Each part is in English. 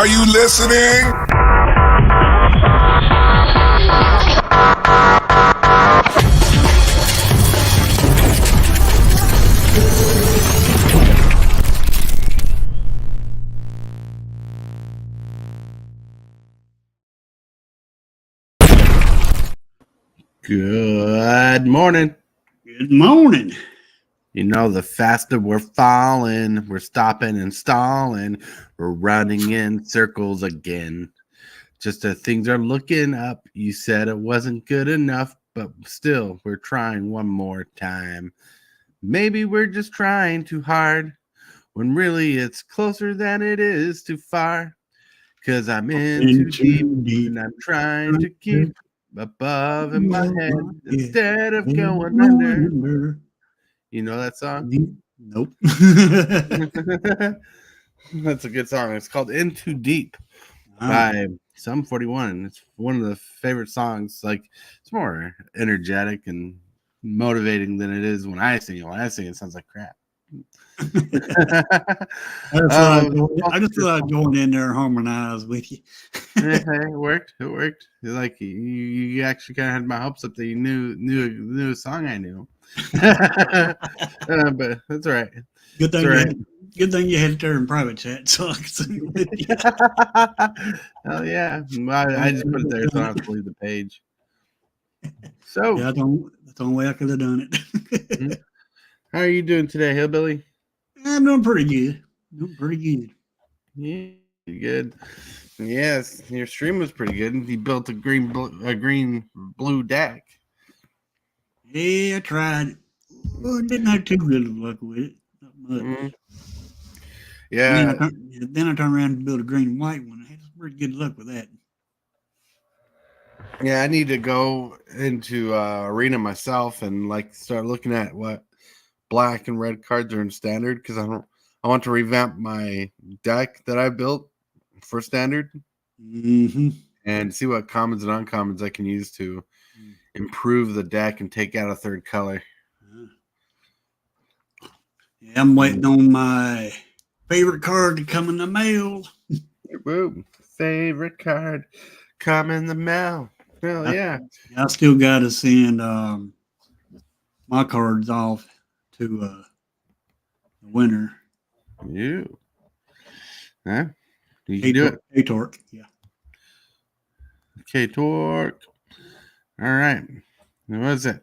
Are you listening? Good morning. Good morning. You know, the faster we're falling, we're stopping and stalling, we're running in circles again. Just as things are looking up, you said it wasn't good enough, but still, we're trying one more time. Maybe we're just trying too hard, when really it's closer than it is too far. 'Cause I'm in too deep, and I'm trying to keep above in my head instead of going under. You know that song? Nope. That's a good song. It's called In Too Deep by Sum 41. It's one of the favorite songs. Like, it's more energetic and motivating than it is when I sing it. When I sing it, it sounds like crap. I just thought I'd go in there and harmonize with you. It worked. It worked. Like you actually kind of had my hopes up that you knew a song I knew. But that's all right. Good thing you had it there in private chat, so I can sing with you. Hell yeah! I just put it there so I don't have to leave the page. So yeah, that's the only way I could have done it. How are you doing today, Hillbilly? I'm doing pretty good. Yeah, good. Yes, your stream was pretty good. He built a green blue deck. Yeah, I tried. Well, didn't have too good of luck with it. Not much. Mm-hmm. Yeah. Then I turned around and built a green and white one. I had pretty good luck with that. Yeah, I need to go into Arena myself and like start looking at what black and red cards are in standard, because I want to revamp my deck that I built for standard and see what commons and uncommons I can use to improve the deck and take out a third color. Yeah, I'm waiting on my favorite card to come in the mail. Boom. Favorite card come in the mail. Hell yeah. I still got to send my cards off to the winner. You. Huh? You can do it. K-Torque, yeah. K-Torque. All right. What was it?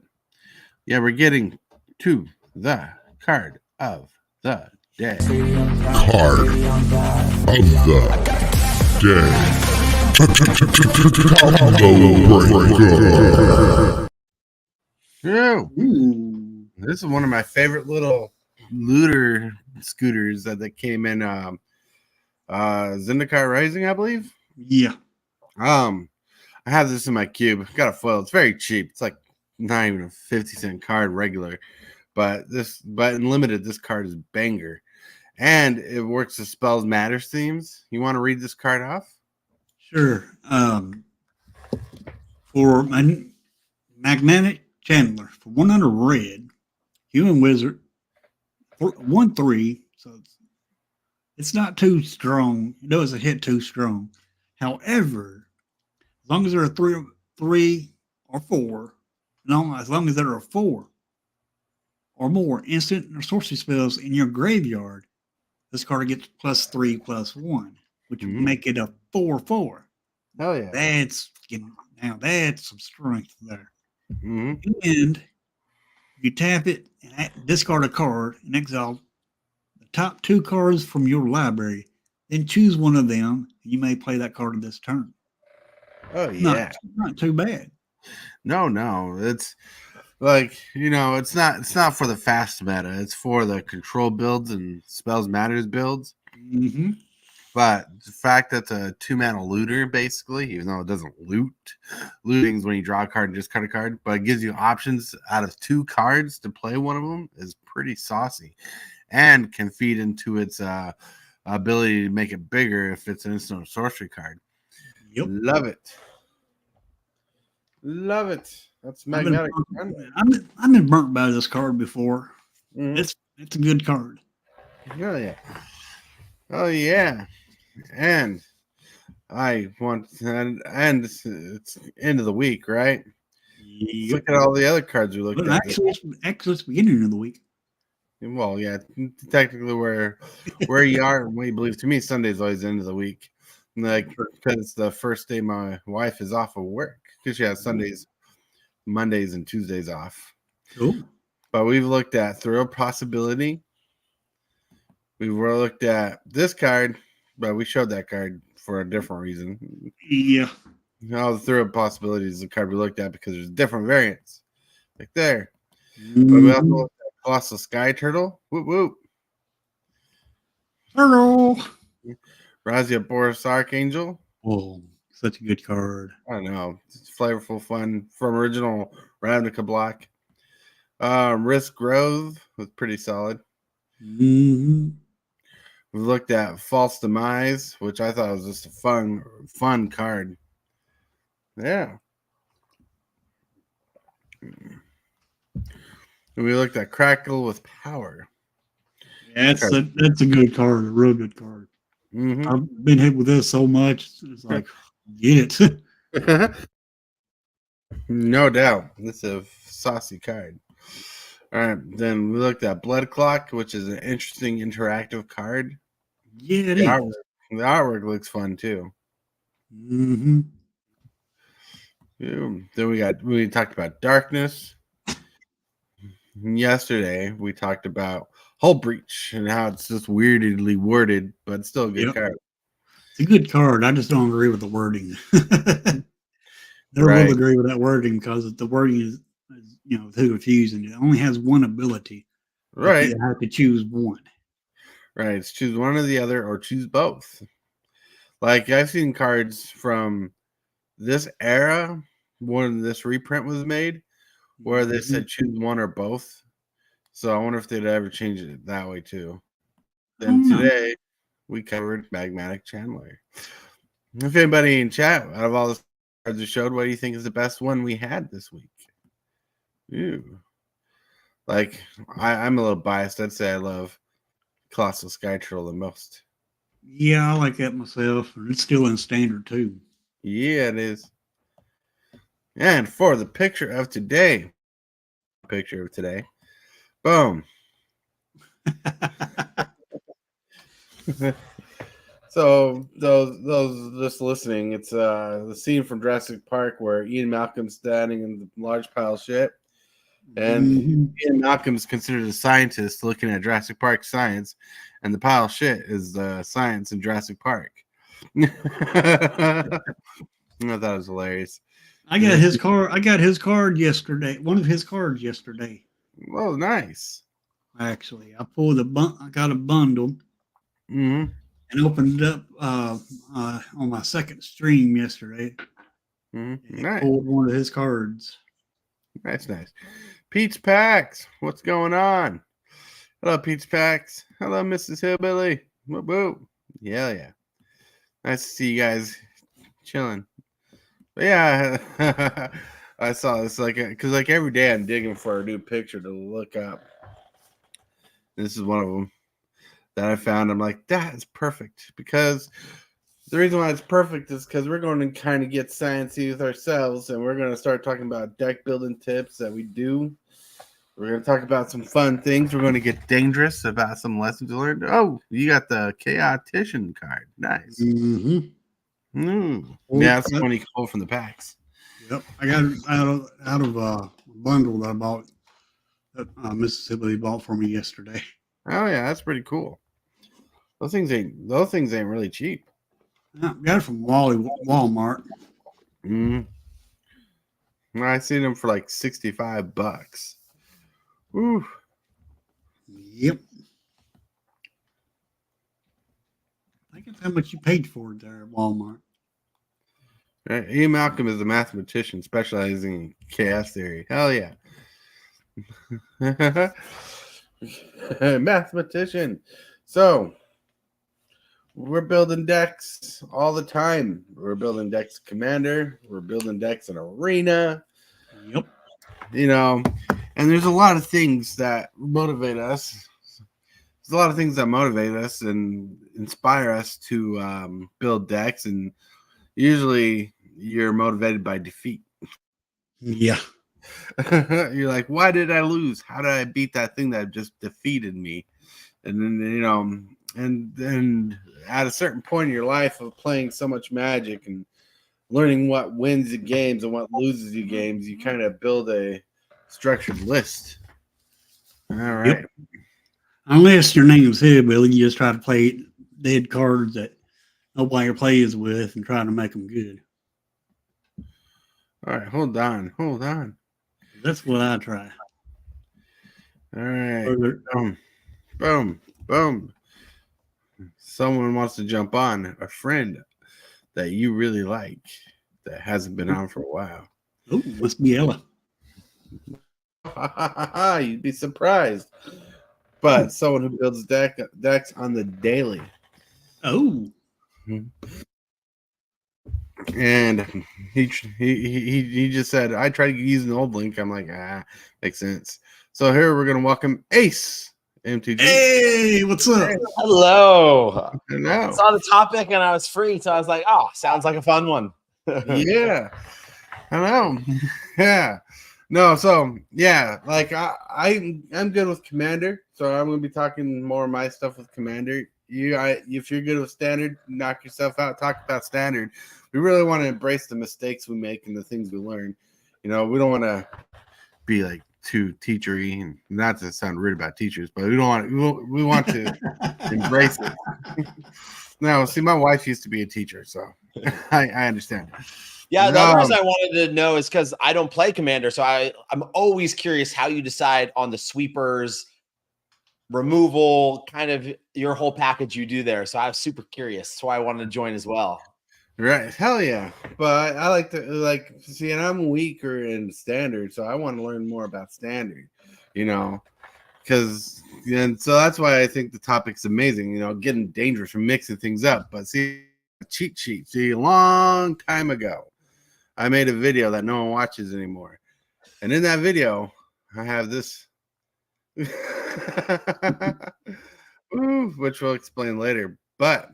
Yeah, we're getting to the card of the day. Card of the day. Ooh. This is one of my favorite little looter scooters that came in Zendikar Rising, I believe. Yeah. I have this in my cube. Got a foil. It's very cheap. It's like not even a 50-cent card regular. But in limited, this card is banger. And it works the Spells Matters themes. You want to read this card off? Sure. For my Magnetic Chandler, for 100 red, Human Wizard, 1/3, so it's not too strong. It doesn't hit too strong. However, as long as there are three or four, as long as there are 4 or more instant or sorcery spells in your graveyard, this card gets +3/+1, which would make it a 4/4. Oh yeah, that's some strength there. Mm-hmm. And you tap it and discard a card and exile the top 2 cards from your library. Then choose one of them. You may play that card this turn. Oh yeah, not too bad. No, it's like, it's not for the fast meta. It's for the control builds and Spells Matters builds. Mm-hmm. But the fact that it's a 2-mana looter, basically, even though it doesn't loot, looting is when you draw a card and just cut a card, but it gives you options out of 2 cards to play one of them, is pretty saucy, and can feed into its ability to make it bigger if it's an instant or sorcery card. Yep. Love it. That's magnetic. I've been burnt by this card before. Mm-hmm. It's a good card. Oh yeah. And I want, and it's end of the week, right? Let's Yep. look at all the other cards we looked But at. actually, it's beginning of the week. Well, yeah, technically where you are and what you believe. To me, Sunday's always the end of the week, like because it's the first day my wife is off of work because she has Sundays, Mondays, and Tuesdays off. Cool. But we've looked at Thrill Possibility. We've looked at this card, but we showed that card for a different reason. Yeah. All the Thrill Possibility is the card we looked at because there's different variants, like there. Mm-hmm. But we also looked at Colossal Sky Turtle. Whoop whoop. Hello. Razia Boris Archangel. Oh, such a good card. I don't know. It's flavorful fun from original Ravnica block. Risk Grove was pretty solid. Mm-hmm. We looked at False Demise, which I thought was just a fun card. Yeah. And we looked at Crackle with Power. Yeah, that's a good card, a real good card. Mm-hmm. I've been hit with this so much. It's like, get it. No doubt. This is a saucy card. All right. Then we looked at Blood Clock, which is an interesting interactive card. Yeah, it is. The artwork looks fun too. Mm-hmm. Then we talked about Darkness. Yesterday we talked about Hull Breach and how it's just weirdly worded, but it's still a good card. It's a good card. I just don't agree with the wording. Never will agree with that wording because the wording is too confusing. It only has one ability. Right. You have to choose one. Right. It's choose one or the other or choose both. Like I've seen cards from this era when this reprint was made where they said choose one or both. So I wonder if they'd ever change it that way too. Then today we covered Magmatic Chandler. If anybody in chat out of all the cards we showed, what do you think is the best one we had this week? Ooh. Like I'm a little biased. I'd say I love Colossal Sky Turtle the most. Yeah, I like that myself. It's still in standard too. Yeah, it is. And for the picture of today, boom. So those just listening, it's the scene from Jurassic Park where Ian Malcolm's standing in the large pile of shit, and Ian Malcolm's considered a scientist looking at Jurassic Park science, and the pile of shit is the science in Jurassic Park. I thought it was hilarious. I got his card. I got his card yesterday. One of his cards yesterday. Oh, nice. Actually, I pulled I got a bundle. Mm-hmm. And opened it up on my second stream yesterday. Mm-hmm. Nice. Pulled one of his cards. That's nice. Pete's Packs, what's going on? Hello, Pete's Packs. Hello, Mrs. Hillbilly. Whoop, whoop. Yeah. Nice to see you guys chilling. But yeah, I saw this because every day I'm digging for a new picture to look up. This is one of them that I found. I'm like, that is perfect, because the reason why it's perfect is because we're going to kind of get sciencey with ourselves, and we're going to start talking about deck building tips that we do. We're going to talk about some fun things. We're going to get dangerous about some lessons learned. Oh, you got the Chaotician card. Nice. Mm-hmm. Yeah, that's when you can pull from the packs. Yep, I got it out of a bundle that I bought, that Mississippi bought for me yesterday. Oh yeah, that's pretty cool. Those things ain't really cheap. I got it from Walmart. I seen them for like $65. Ooh. Yep. I think it's how much you paid for it there at Walmart. Ian Malcolm is a mathematician specializing in chaos theory. Hell yeah. Mathematician. So we're building decks all the time. We're building decks Commander. We're building decks in Arena. Yep. And there's a lot of things that motivate us. There's a lot of things that motivate us and inspire us to build decks and usually you're motivated by defeat. Yeah. You're like, why did I lose? How did I beat that thing that just defeated me? And then, and then at a certain point in your life of playing so much Magic and learning what wins you games and what loses you games, you kind of build a structured list. All right. Yep. Unless your name's Hillbilly, you just try to play dead cards that nobody plays with and try to make them good. All right. Hold on. That's what I try. All right. Further- Boom. Someone wants to jump on, a friend that you really like that hasn't been on for a while. Oh, must be Ella. You'd be surprised. But someone who builds decks on the daily. Oh. And he just said, I tried to use an old link. I'm like, makes sense. So here we're going to welcome Ace MTG. Hey, what's up? Hello. Hello. I saw the topic and I was free, so I was like, oh, sounds like a fun one. Yeah. Hello. Yeah. No, so yeah, like I'm good with Commander, so I'm gonna be talking more of my stuff with Commander. If you're good with Standard, knock yourself out. Talk about Standard. We really want to embrace the mistakes we make and the things we learn. We don't want to be like too teachery, and not to sound rude about teachers, but we want to embrace it. No, see, my wife used to be a teacher, so I understand. Yeah, the other reason I wanted to know is because I don't play Commander, so I'm always curious how you decide on the sweepers, removal, kind of your whole package you do there. So I was super curious. That's why I wanted to join as well. Right, hell yeah! But I like to see, and I'm weaker in Standard, so I want to learn more about Standard. Because and so that's why I think the topic's amazing. Getting dangerous from mixing things up. But see, cheat sheet. See, a long time ago, I made a video that no one watches anymore, and in that video, I have this, which we'll explain later. But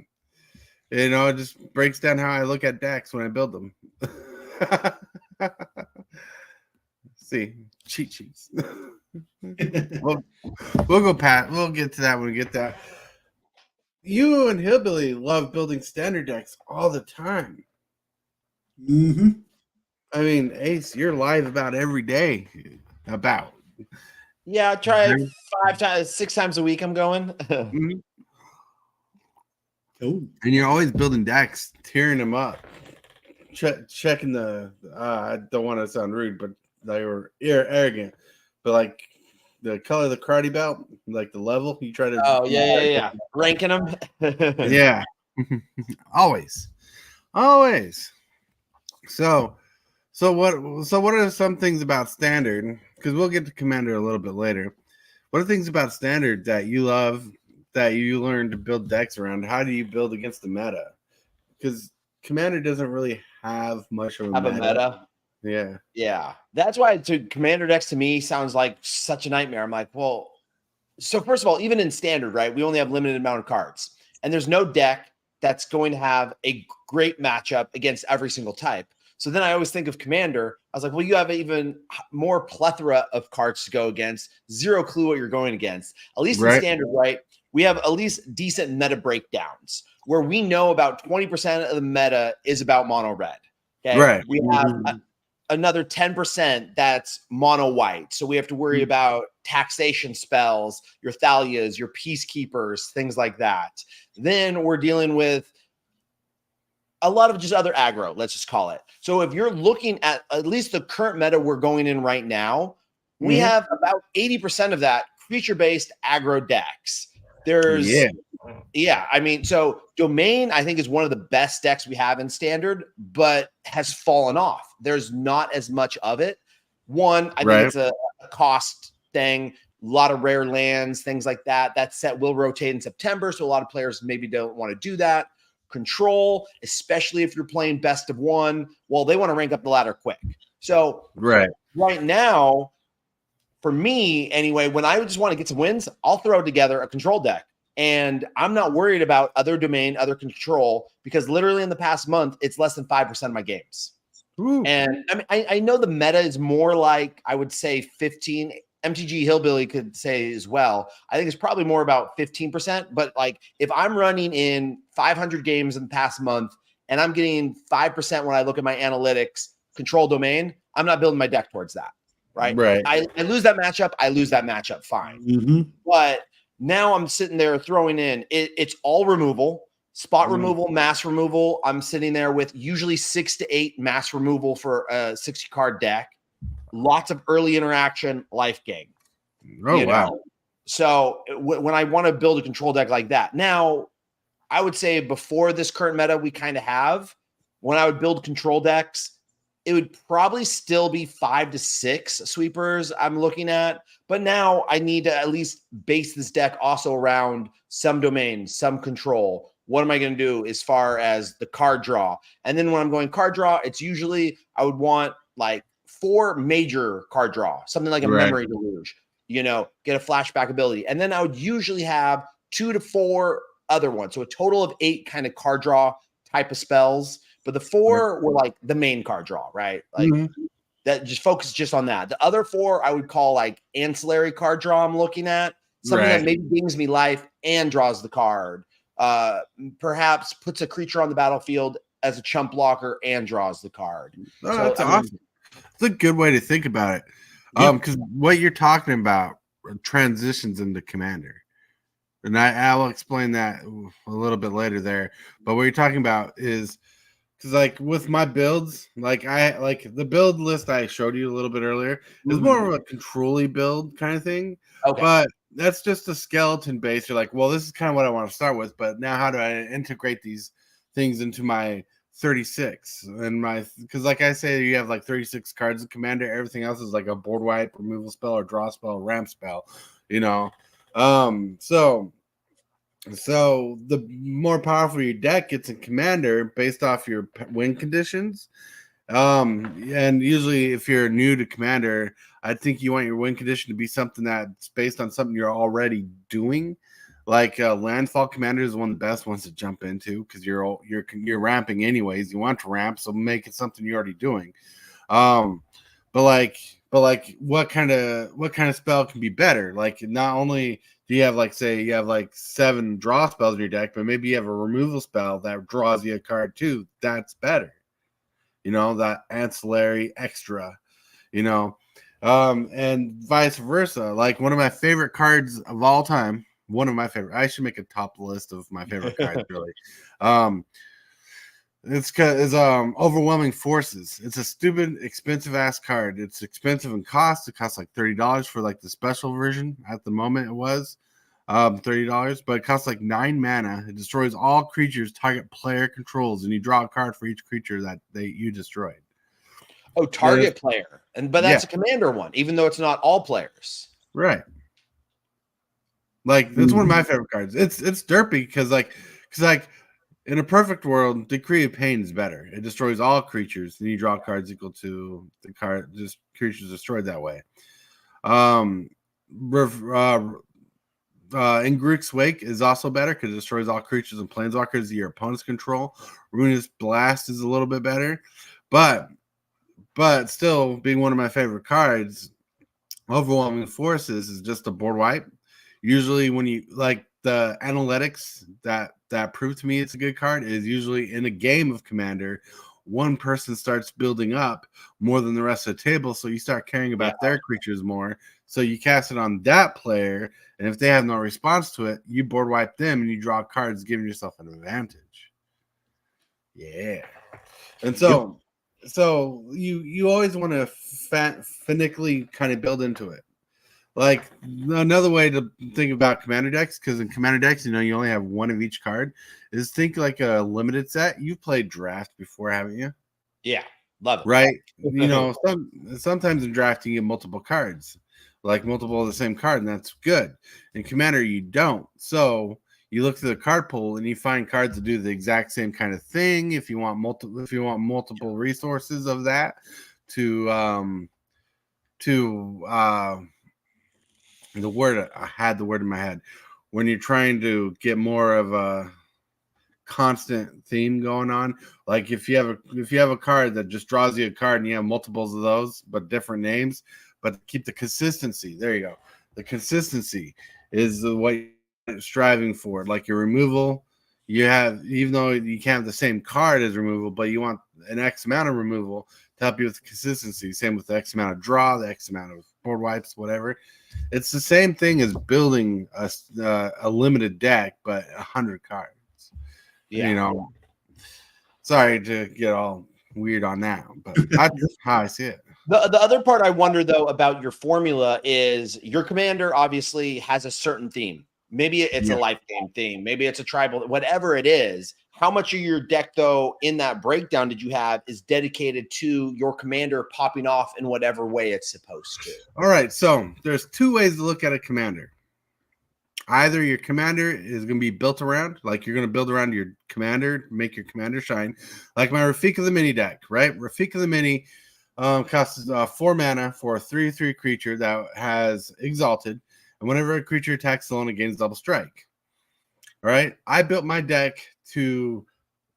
it just breaks down how I look at decks when I build them. See, cheat sheets. we'll go, Pat. We'll get to that when we get that. You and Hillbilly love building Standard decks all the time. Mm-hmm. I mean, Ace, you're live about every day. About. Yeah, I try 6 times a week. I'm going. Mm-hmm. Cool. And you're always building decks, tearing them up, checking the. I don't want to sound rude, but they were arrogant. But like the color of the karate belt, like the level, you try to. Oh yeah. Ranking them. Yeah. Always. So what are some things about Standard? Because we'll get to Commander a little bit later. What are things about Standard that you love, that you learn to build decks around? How do you build against the meta? Because Commander doesn't really have much of a meta. Yeah. That's why Commander decks to me sounds like such a nightmare. I'm like, well, so first of all, even in Standard, right, we only have limited amount of cards, and there's no deck that's going to have a great matchup against every single type. So then I always think of Commander. I was like, well, you have even more plethora of cards to go against. Zero clue what you're going against. At least in Standard, right? We have at least decent meta breakdowns where we know about 20% of the meta is about mono red. Okay. Right. We have another 10% that's mono white. So we have to worry about taxation spells, your Thalias, your peacekeepers, things like that. Then we're dealing with a lot of just other aggro, let's just call it. So if you're looking at least the current meta we're going in right now, we have about 80% of that creature-based aggro decks. There's, I mean, so Domain, I think, is one of the best decks we have in Standard, but has fallen off. There's not as much of it. One, I think it's a cost thing. A lot of rare lands, things like that. That set will rotate in September, so a lot of players maybe don't want to do that. Control, especially if you're playing best of one, well, they want to rank up the ladder quick. So right now, for me anyway, when I just want to get some wins, I'll throw together a control deck. And I'm not worried about other domain, other control, because literally in the past month, it's less than 5% of my games. Ooh. And I mean, I know the meta is more like, I would say 15. MTG Hillbilly could say as well. I think it's probably more about 15%. But like, if I'm running in 500 games in the past month and I'm getting 5% when I look at my analytics, control domain, I'm not building my deck towards that. Right. Right. I lose that matchup. I lose that matchup. Fine. Mm-hmm. But now I'm sitting there throwing in, it's all removal, spot removal, mass removal. I'm sitting there with usually 6 to 8 mass removal for a 60 card deck. Lots of early interaction, life gain. Oh, wow. So when I want to build a control deck like that, now I would say before this current meta we kind of have, when I would build control decks, it would probably still be 5 to 6 sweepers I'm looking at. But now I need to at least base this deck also around some domain, some control. What am I going to do as far as the card draw? And then when I'm going card draw, it's usually I would want like 4 major card draw, something like a memory deluge, get a flashback ability. And then I would usually have 2 to 4 other ones. So a total of 8 kind of card draw type of spells. But the 4 were like the main card draw, right? Like that just focus just on that. The other 4 I would call like ancillary card draw I'm looking at. Something that maybe gains me life and draws the card. Perhaps puts a creature on the battlefield as a chump blocker and draws the card. Oh, so, that's awesome. It's a good way to think about it. Because what you're talking about transitions into Commander. And I'll explain that a little bit later there. But what you're talking about is because like with my builds, like the build list I showed you a little bit earlier is more of a control-y build kind of thing. Okay. But that's just a skeleton base. You're like, well, this is kind of what I want to start with, but now how do I integrate these things into my 36 and because like I say, you have like 36 cards in Commander. Everything else is like a board wipe, removal spell, or draw spell, or ramp spell, So the more powerful your deck gets in Commander based off your win conditions. And usually if you're new to Commander, I think you want your win condition to be something that's based on something you're already doing. Like Landfall Commander is one of the best ones to jump into because you're ramping anyways. You want to ramp, so make it something you're already doing. But what kind of spell can be better? Like not only do you have like 7 draw spells in your deck, but maybe you have a removal spell that draws you a card too. That's better. That ancillary extra. And vice versa. Like one of my favorite cards of all time. I should make a top list of my favorite cards, really. It's Overwhelming Forces. It's a stupid, expensive ass card. It's expensive in cost. It costs like $30 for like the special version. At the moment, it was $30, but it costs like 9 mana. It destroys all creatures target player controls, and you draw a card for each creature that you destroyed. Oh, target player, but that's a Commander one, even though it's not all players. Right. Like that's one of my favorite cards. It's derpy because in a perfect world, Decree of Pain is better. It destroys all creatures, and you draw cards equal to the card just creatures destroyed that way. In Grook's Wake is also better because it destroys all creatures and planeswalkers that your opponents control. Ruinous Blast is a little bit better, but still being one of my favorite cards, Overwhelming Forces is just a board wipe. Usually when you like the analytics that prove to me it's a good card is usually in a game of Commander, one person starts building up more than the rest of the table, so you start caring about their creatures more. So you cast it on that player, and if they have no response to it, you board wipe them and you draw cards, giving yourself an advantage. Yeah. And so you always want to finickily kind of build into it. Like another way to think about Commander decks, because in Commander decks, you only have one of each card, is think like a limited set. You've played Draft before, haven't you? Yeah, love it. Right? Sometimes in Draft you get multiple cards, like multiple of the same card, and that's good. In Commander, you don't. So you look through the card pool and you find cards that do the exact same kind of thing. If you want multiple resources of that I had the word in my head. when you're trying to get more of a constant theme going on. Like if you have a card that just draws you a card and you have multiples of those but different names, but keep the consistency. There you go. The consistency is what you're striving for. Like your removal, you have, even though you can't have the same card as removal, but you want an X amount of removal to help you with consistency. Same with the X amount of draw, the X amount of board wipes, whatever. It's the same thing as building a limited deck, but 100 cards. Yeah. You know, sorry to get all weird on that, but that's how I see it. The other part I wonder though about your formula is your commander obviously has a certain theme. Maybe it's a life game theme, maybe it's a tribal, whatever it is. How much of your deck though in that breakdown did you have is dedicated to your commander popping off in whatever way it's supposed to? All right, so there's two ways to look at a commander. Either your commander is going to be built around, like you're going to build around your commander, make your commander shine, like my Rafika the Mini deck, right? Rafika the Mini costs 4 mana for a 3/3 creature that has Exalted, and whenever a creature attacks alone, it gains double strike. All right, I built my deck to,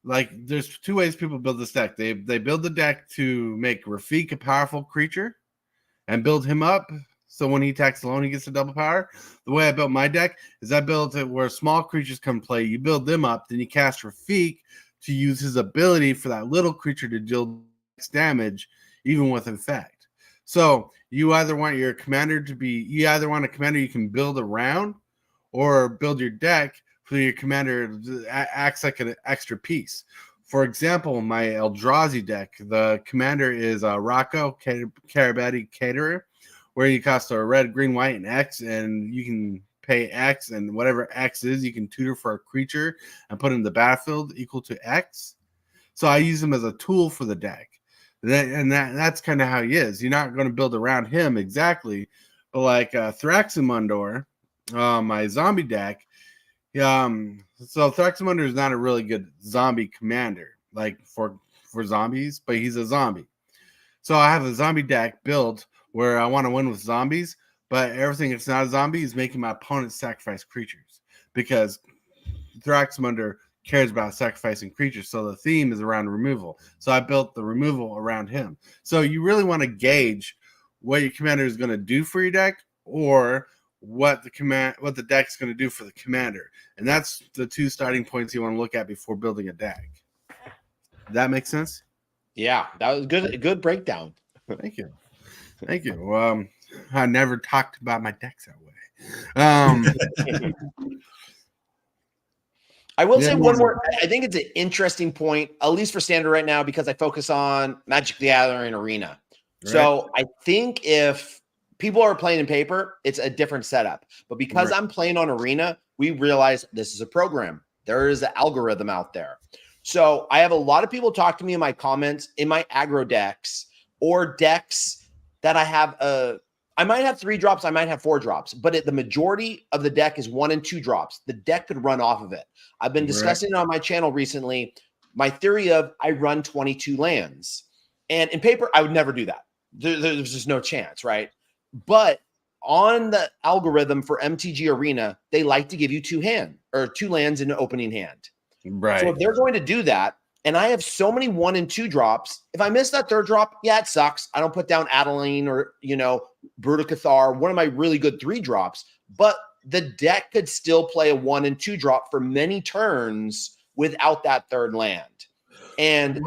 like, there's two ways people build this deck. They build the deck to make Rafik a powerful creature and build him up. So when he attacks alone, he gets a double power. The way I built my deck is I built it where small creatures come play. You build them up, then you cast Rafik to use his ability for that little creature to deal damage, even with effect. So you either want your commander to be, you either want a commander you can build around, or build your deck so your commander acts like an extra piece. For example, my Eldrazi deck, the commander is Rocco Carabati Caterer, where you cost a red, green, white, and X, and you can pay X, and whatever X is, you can tutor for a creature and put in the battlefield equal to X. So I use him as a tool for the deck. That's kind of how he is. You're not going to build around him exactly, but like Thraximundor, my zombie deck, so Thraximundor is not a really good zombie commander, like for zombies, but he's a zombie. So I have a zombie deck built where I want to win with zombies, but everything that's not a zombie is making my opponent sacrifice creatures, because Thraximundor cares about sacrificing creatures. So the theme is around removal. So I built the removal around him. So you really want to gauge what your commander is going to do for your deck, or what the deck's going to do for the commander. And that's the two starting points you want to look at before building a deck. That makes sense? Yeah, that was good. Good breakdown. Thank you. Thank you. I never talked about my decks that way. I will say one more. I think it's an interesting point, at least for standard right now, because I focus on Magic the Gathering Arena. Right. So I think if people are playing in paper, it's a different setup. But because I'm playing on Arena, we realize this is a program. There is an algorithm out there. So I have a lot of people talk to me in my comments, in my aggro decks, or decks that I have I might have 3 drops, I might have 4 drops, but the majority of the deck is 1 and 2 drops. The deck could run off of it. I've been discussing it on my channel recently. My theory of I run 22 lands. And in paper, I would never do that. There's just no chance, right? But on the algorithm for MTG Arena, they like to give you 2 lands in an opening hand. Right. So if they're going to do that, and I have so many 1 and 2 drops, if I miss that 3rd drop, yeah, it sucks. I don't put down Adeline or, Brutal Cathar, one of my really good 3 drops, but the deck could still play a 1 and 2 drop for many turns without that 3rd land. And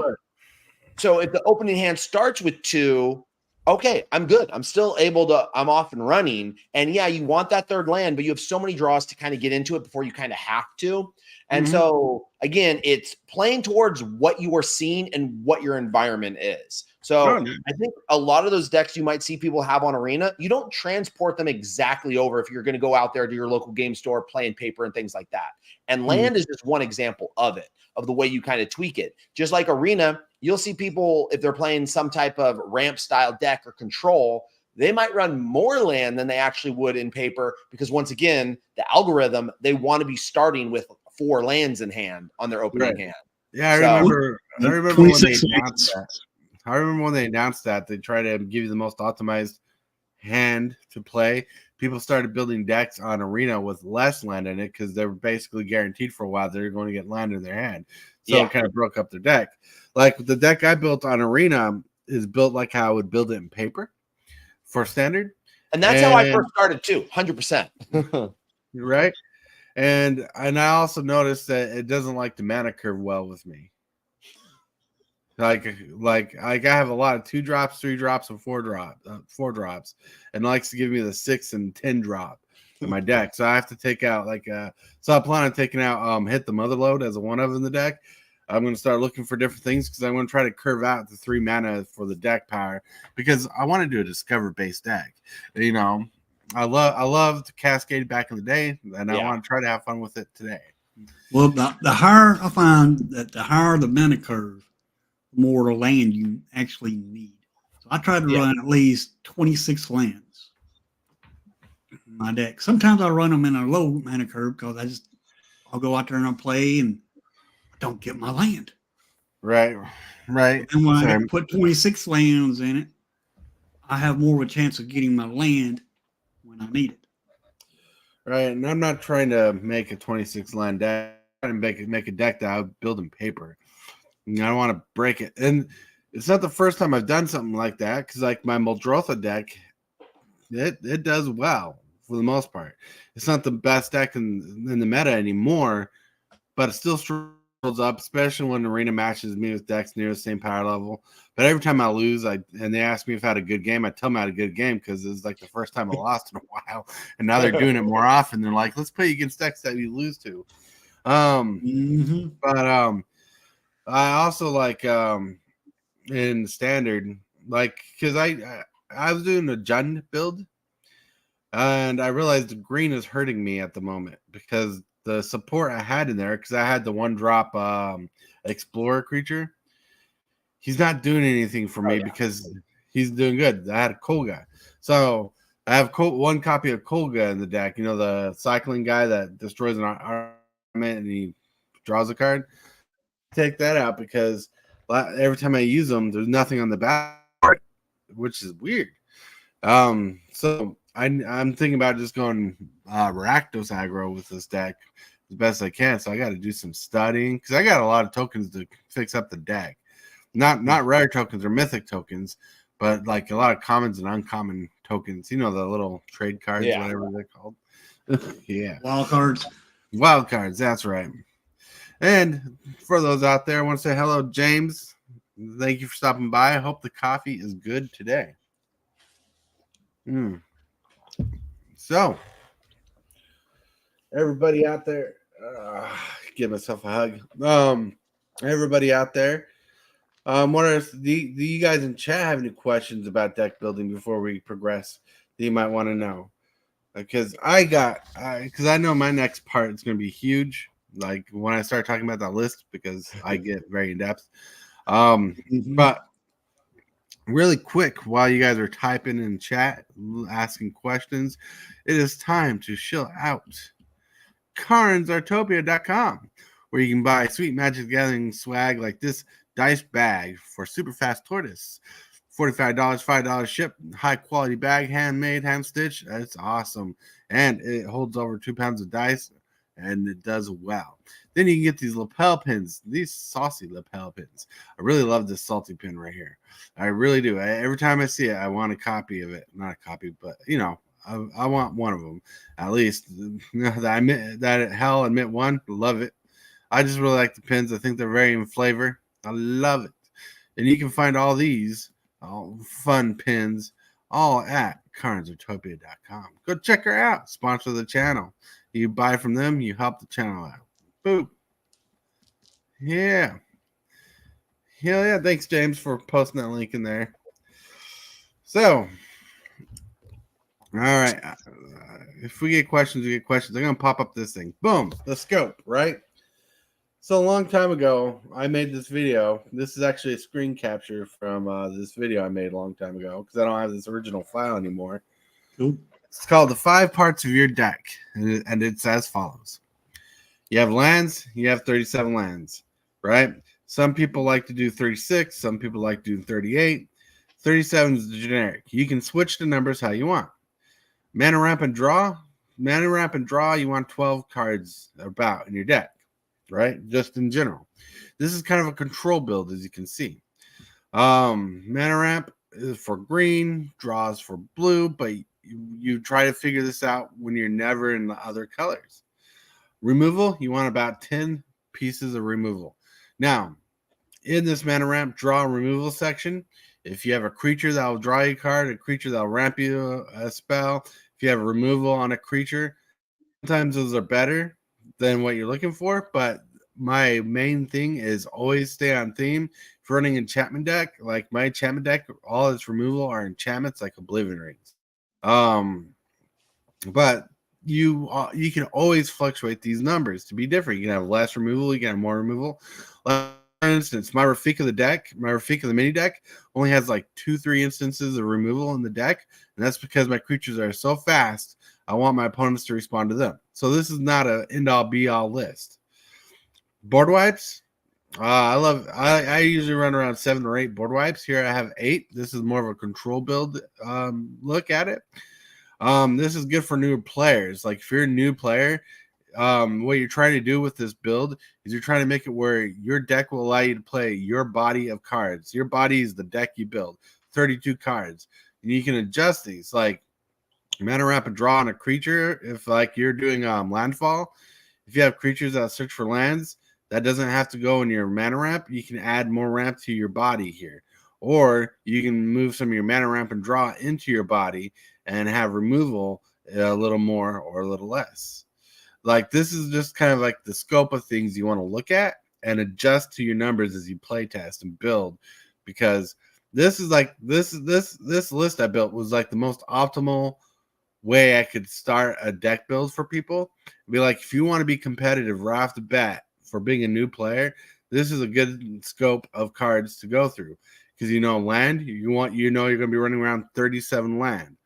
so if the opening hand starts with 2, okay, I'm good. I'm still able to, I'm off and running. And yeah, you want that 3rd land, but you have so many draws to kind of get into it before you kind of have to. And so again, it's playing towards what you are seeing and what your environment is. So I think a lot of those decks you might see people have on Arena, you don't transport them exactly over if you're going to go out there to your local game store, playing paper and things like that. And land is just one example of it, of the way you kind of tweak it. Just like Arena, you'll see people, if they're playing some type of ramp style deck or control, they might run more land than they actually would in paper, because once again, the algorithm, they want to be starting with 4 lands in hand on their opening hand. Yeah, I remember when they announced that. I remember when they announced that they try to give you the most optimized hand to play. People started building decks on Arena with less land in it because they were basically guaranteed for a while they're going to get land in their hand. So it kind of broke up their deck. Like the deck I built on Arena is built like how I would build it in paper for standard. And that's how I first started too, 100%. Right. And I also noticed that it doesn't like the mana curve well with me. Like I have a lot of 2 drops, 3 drops, and 4 drops, and it likes to give me the 6 and 10 drop in my deck. So I have to take out so I plan on taking out Hit the Motherload as a 1 of in the deck. I'm going to start looking for different things because I want to try to curve out the 3 mana for the deck power because I want to do a discover based deck. You know, I loved Cascade back in the day, and I want to try to have fun with it today. Well, the higher I find that the higher the mana curve, the more land you actually need. So I try to run at least 26 lands in my deck. Sometimes I run them in a low mana curve because I'll go out there and I'll play and I don't get my land. Right. And when I put 26 lands in it, I have more of a chance of getting my land when I need it. Right, and I'm not trying to make a 26 land deck. I'm trying to make a deck that I would build in paper. And I don't want to break it. And it's not the first time I've done something like that because, like, my Muldrotha deck, it does well for the most part. It's not the best deck in the meta anymore, but it still struggles up, especially when Arena matches me with decks near the same power level. But every time I lose, and they ask me if I had a good game, I tell them I had a good game because it's like the first time I lost in a while. And now they're doing it more often. They're like, let's play against decks that you lose to. But I also like in standard, like because I was doing a Jund build, and I realized the green is hurting me at the moment because the support I had in there, because I had the 1-drop Explorer creature, he's not doing anything for me because he's doing good. I had a Kolga, so I have 1 copy of Kolga in the deck. You know, the cycling guy that destroys an armament and he draws a card. Take that out because every time I use them, there's nothing on the back, which is weird. So I'm thinking about just going Rakdos aggro with this deck as best I can. So I got to do some studying because I got a lot of tokens to fix up the deck. Not rare tokens or mythic tokens, but like a lot of commons and uncommon tokens. You know, the little trade cards, whatever they're called. Wild cards. Wild cards. That's right. And for those out there, I want to say hello, James. Thank you for stopping by. I hope the coffee is good today. So, everybody out there, give myself a hug. Everybody out there, do you guys in chat have any questions about deck building before we progress that you might want to know? Because I know my next part is going to be huge. Like when I start talking about that list, because I get very in depth. But really quick, while you guys are typing in chat, asking questions, it is time to chill out. KarnsArtopia.com, where you can buy sweet Magic Gathering swag like this dice bag for super fast tortoise. $45, $5 ship, high quality bag, handmade, hand stitched. It's awesome. And it holds over 2 pounds of dice. And it does well. Then you can get these lapel pins, these saucy lapel pins. I really love this salty pin right here. I really do. Every time I see it, I want a copy of it. Not a copy, but you know, I want one of them at least. That Hell and Mint 1, love it. I just really like the pins. I think they're very in flavor. I love it. And you can find all these fun pins all at KarnsArtopia.com. Go check her out. Sponsor the channel. You buy from them, you help the channel out. Boom. Yeah. Hell yeah. Thanks, James, for posting that link in there. So, all right. If we get questions, we get questions. I'm going to pop up this thing. Boom. The scope, right? So, a long time ago, I made this video. This is actually a screen capture from this video I made a long time ago because I don't have this original file anymore. Cool. It's called the 5 parts of your deck, and it's as follows. You have lands, you have 37 lands, right? Some people like to do 36, some people like to do 38. 37 is the generic. You can switch the numbers how you want. Mana ramp and draw. Mana ramp and draw, you want 12 cards about in your deck, right? Just in general. This is kind of a control build, as you can see. Mana ramp is for green, draws for blue, but you try to figure this out when you're never in the other colors. Removal, you want about 10 pieces of removal. Now, in this mana ramp draw removal section, if you have a creature that will draw you a card, a creature that will ramp you a spell, if you have a removal on a creature, sometimes those are better than what you're looking for, but my main thing is always stay on theme. If you're running enchantment deck, like my enchantment deck, all its removal are enchantments like Oblivion Rings. But you can always fluctuate these numbers to be different. You can have less removal, you can have more removal. Like, for instance, my Rafika the mini deck only has like 2-3 instances of removal in the deck, and that's because my creatures are so fast. I want my opponents to respond to them. So this is not an end-all be-all list. Board wipes. I usually run around 7 or 8 board wipes. Here I have 8. This is more of a control build look at it. This is good for new players. Like if you're a new player, what you're trying to do with this build is you're trying to make it where your deck will allow you to play your body of cards. Your body is the deck you build, 32 cards, and you can adjust these. Like mana ramp and draw on a creature. If like you're doing landfall, if you have creatures that search for lands, that doesn't have to go in your mana ramp. You can add more ramp to your body here, or you can move some of your mana ramp and draw into your body and have removal a little more or a little less. Like this is just kind of like the scope of things you want to look at and adjust to your numbers as you play test and build, because this is like this list I built was like the most optimal way I could start a deck build for people. Be like, if you want to be competitive right off the bat for being a new player, this is a good scope of cards to go through, because land you're going to be running around 37 land.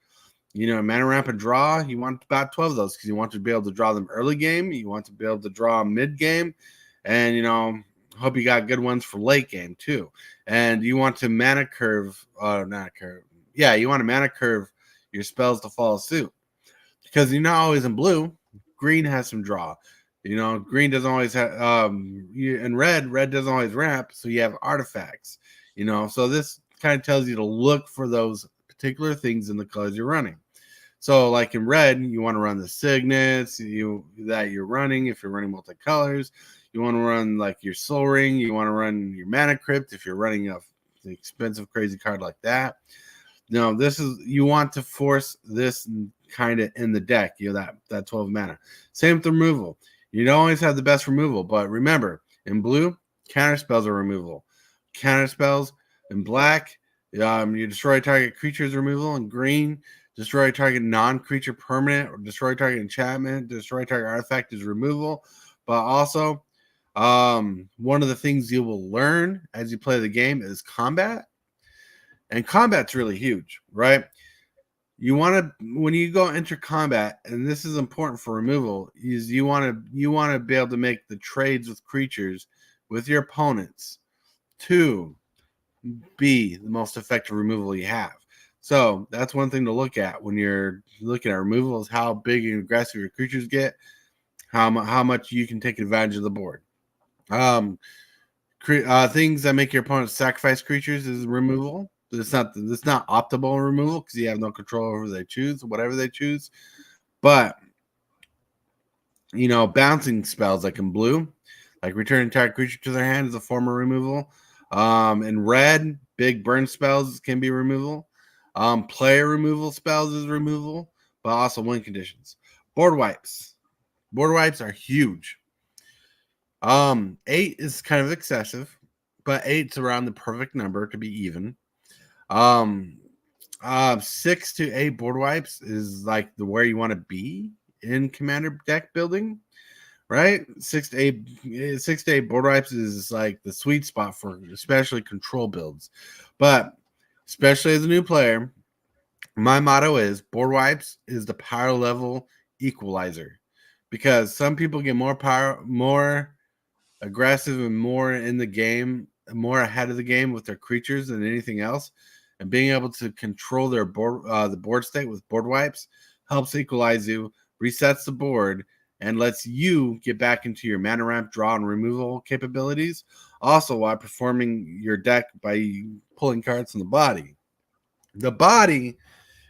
Mana ramp and draw, you want about 12 of those because you want to be able to draw them early game. You want to be able to draw mid game, and hope you got good ones for late game too. And you want to mana curve, you want to mana curve your spells to follow suit, because you're not always in blue. Green has some draw. Green doesn't always have, and red doesn't always ramp, so you have artifacts. So this kind of tells you to look for those particular things in the colors you're running. So like in red, you want to run the signets that you're running. If you're running multicolors, you want to run like your soul ring. You want to run your mana crypt if you're running an expensive crazy card like that. You want to force this kind of in the deck, that 12 mana. Same with removal. You don't always have the best removal, but remember, in blue, counter spells are removal. Counter spells in black, you destroy target creature's removal. In green, destroy target non-creature permanent, or destroy target enchantment, destroy target artifact is removal. But also, one of the things you will learn as you play the game is combat. And combat's really huge, right? You want to, when you go enter combat, and this is important for removal, is you want to be able to make the trades with creatures with your opponents to be the most effective removal you have. So that's one thing to look at when you're looking at removal, is how big and aggressive your creatures get, how much you can take advantage of the board. Things that make your opponent sacrifice creatures is removal. It's not optimal removal because you have no control over whatever they choose. But bouncing spells like in blue, like return entire creature to their hand is a form of removal. In red, big burn spells can be removal. Player removal spells is removal, but also win conditions. Board wipes. Board wipes are huge. 8 is kind of excessive, but 8's around the perfect number to be even. 6 to 8 board wipes is like where you want to be in commander deck building, right? 6 to 8 board wipes is like the sweet spot for especially control builds. But especially as a new player, my motto is board wipes is the power level equalizer, because some people get more aggressive and more in the game, more ahead of the game with their creatures than anything else. and being able to control their board, the board state with board wipes helps equalize you, resets the board, and lets you get back into your mana ramp, draw, and removal capabilities. Also, while performing your deck by pulling cards from the body. The body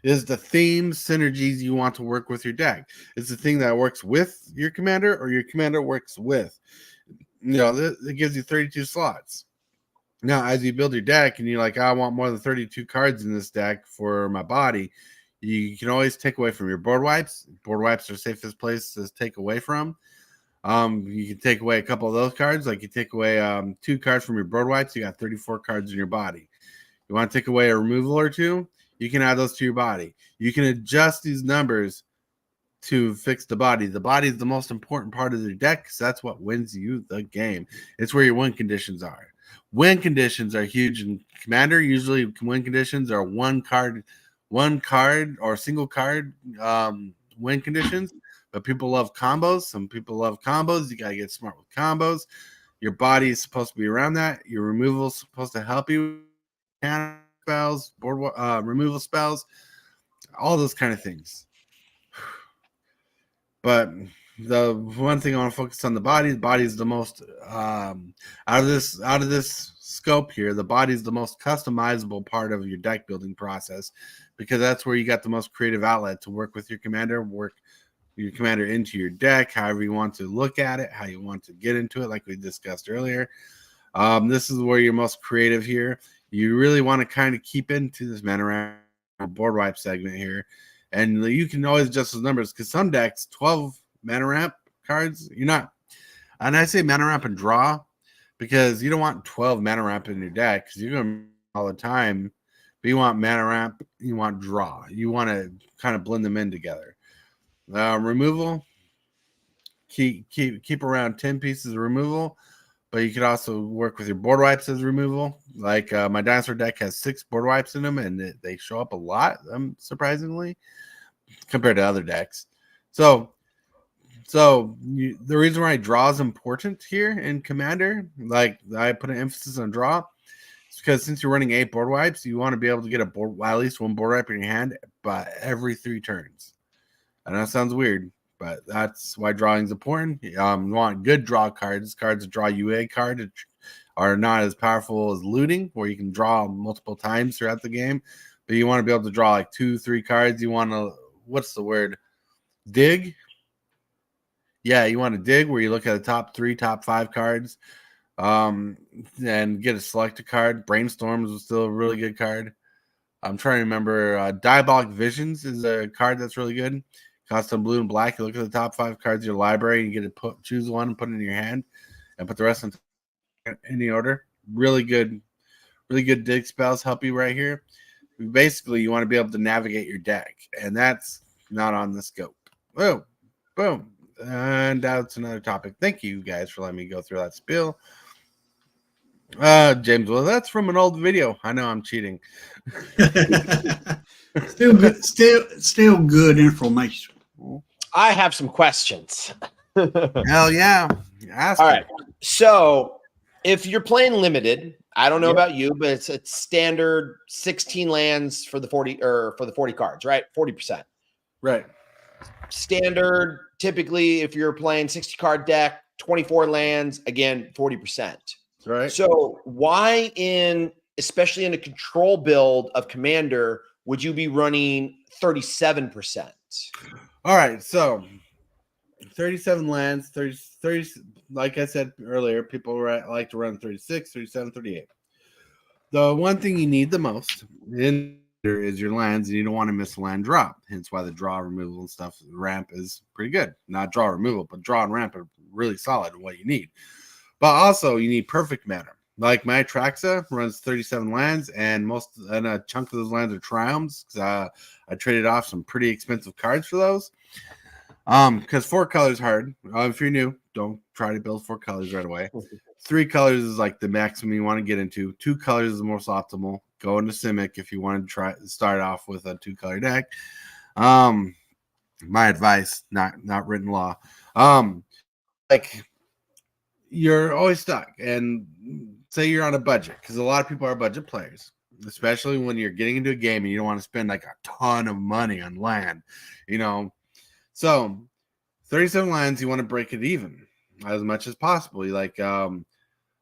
is the theme synergies you want to work with your deck. It's the thing that works with your commander or your commander works with. It gives you 32 slots. Now, as you build your deck and you're like, I want more than 32 cards in this deck for my body, you can always take away from your board wipes. Board wipes are safest place to take away from. You can take away a couple of those cards. Like you take away 2 cards from your board wipes, you got 34 cards in your body. You want to take away a removal or 2, you can add those to your body. You can adjust these numbers to fix the body. The body is the most important part of the deck because that's what wins you the game. It's where your win conditions are. Win conditions are huge in Commander. Usually win conditions are one card or single card win conditions. But people love combos. Some people love combos. You got to get smart with combos. Your body is supposed to be around that. Your removal is supposed to help you. Spells, board removal spells, all those kind of things. But the one thing I want to focus on the body is the most out of this scope here. The body is the most customizable part of your deck building process because that's where you got the most creative outlet to work with your commander, work your commander into your deck, however you want to look at it, how you want to get into it, like we discussed earlier. This is where you're most creative here. You really want to kind of keep into this mana ramp board wipe segment here. And you can always adjust those numbers because some decks, 12 mana ramp cards, you're not. And I say mana ramp and draw because you don't want 12 mana ramp in your deck because you're going to all the time. But you want mana ramp, you want draw. You want to kind of blend them in together. Removal, keep around 10 pieces of removal. But you could also work with your board wipes as removal. Like my dinosaur deck has 6 board wipes in them, and they show up a lot, surprisingly, compared to other decks. So the reason why draw is important here in Commander, like I put an emphasis on draw, is because since you're running 8 board wipes, you want to be able to get at least 1 board wipe in your hand by every 3 turns. I know it sounds weird, but that's why drawing is important. You want good draw cards. Cards that draw you a card are not as powerful as looting, where you can draw multiple times throughout the game. But you want to be able to draw like 2-3 cards. You want to, what's the word? Dig? Yeah, you want to dig where you look at the top 3, top 5 cards and get a selected card. Brainstorms is still a really good card. I'm trying to remember. Diabolic Visions is a card that's really good. Costs them blue and black. You look at the top 5 cards of your library, and you get to choose one and put it in your hand, and put the rest in any order. Really good dig spells help you right here. Basically, you want to be able to navigate your deck, and that's not on the scope. Oh, boom, and that's another topic. Thank you guys for letting me go through that spiel. James, well, that's from an old video. I know I'm cheating. Still good information. I have some questions. Hell yeah. All right. So if you're playing limited, I don't know about you, but it's standard 16 lands for the 40 cards, right? 40%. Right. Standard, typically, if you're playing 60 card deck, 24 lands, again, 40%. Right. So why especially in a control build of Commander, would you be running 37%? All right, so 37 lands, 30 like I said earlier, people like to run 36, 37, 38. The one thing you need the most in there is your lands, and you don't want to miss a land drop. Hence why the draw, removal, and stuff, the ramp is pretty good. Not draw, removal, but draw and ramp are really solid in what you need. But also, you need perfect mana. Like my Traxa runs 37 lands, and a chunk of those lands are triumphs because I traded off some pretty expensive cards for those. Because 4 colors hard. If you're new, don't try to build 4 colors right away. 3 colors is like the maximum you want to get into. 2 colors is the most optimal. Go into Simic if you want to start off with a 2-color deck. My advice, not written law. Like you're always stuck, and say you're on a budget, because a lot of people are budget players. especially when you're getting into a game and you don't want to spend like a ton of money on land, you know. So 37 lands, you want to break it even as much as possible. You like one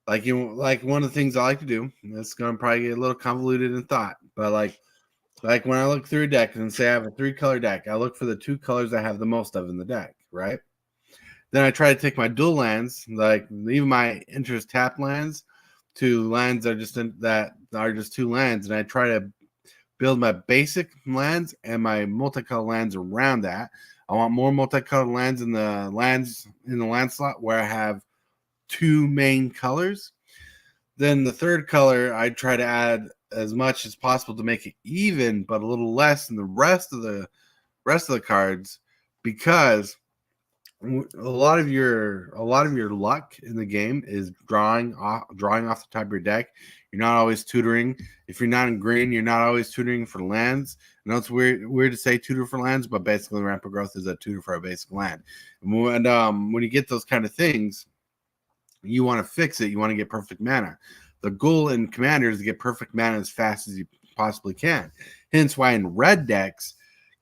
of the things I like to do. It's going to probably get a little convoluted in thought, but like when I look through a deck and say I have a 3-color deck, I look for the 2 colors I have the most of in the deck, right? Then I try to take my dual lands, like even my interest tap lands, to lands that are just 2 lands, and I try to build my basic lands and my multicolored lands around that. I want more multicolored lands in the land slot where I have 2 main colors. Then the 3rd color, I try to add as much as possible to make it even, but a little less than the rest of the cards, because a lot of your luck in the game is drawing off the top of your deck. You're not always tutoring. If you're not in green, you're not always tutoring for lands. I know it's weird to say tutor for lands, but basically rampant growth is a tutor for a basic land. And when you get those kind of things, you want to fix it. You want to get perfect mana. The goal in Commander is to get perfect mana as fast as you possibly can. Hence why in red decks,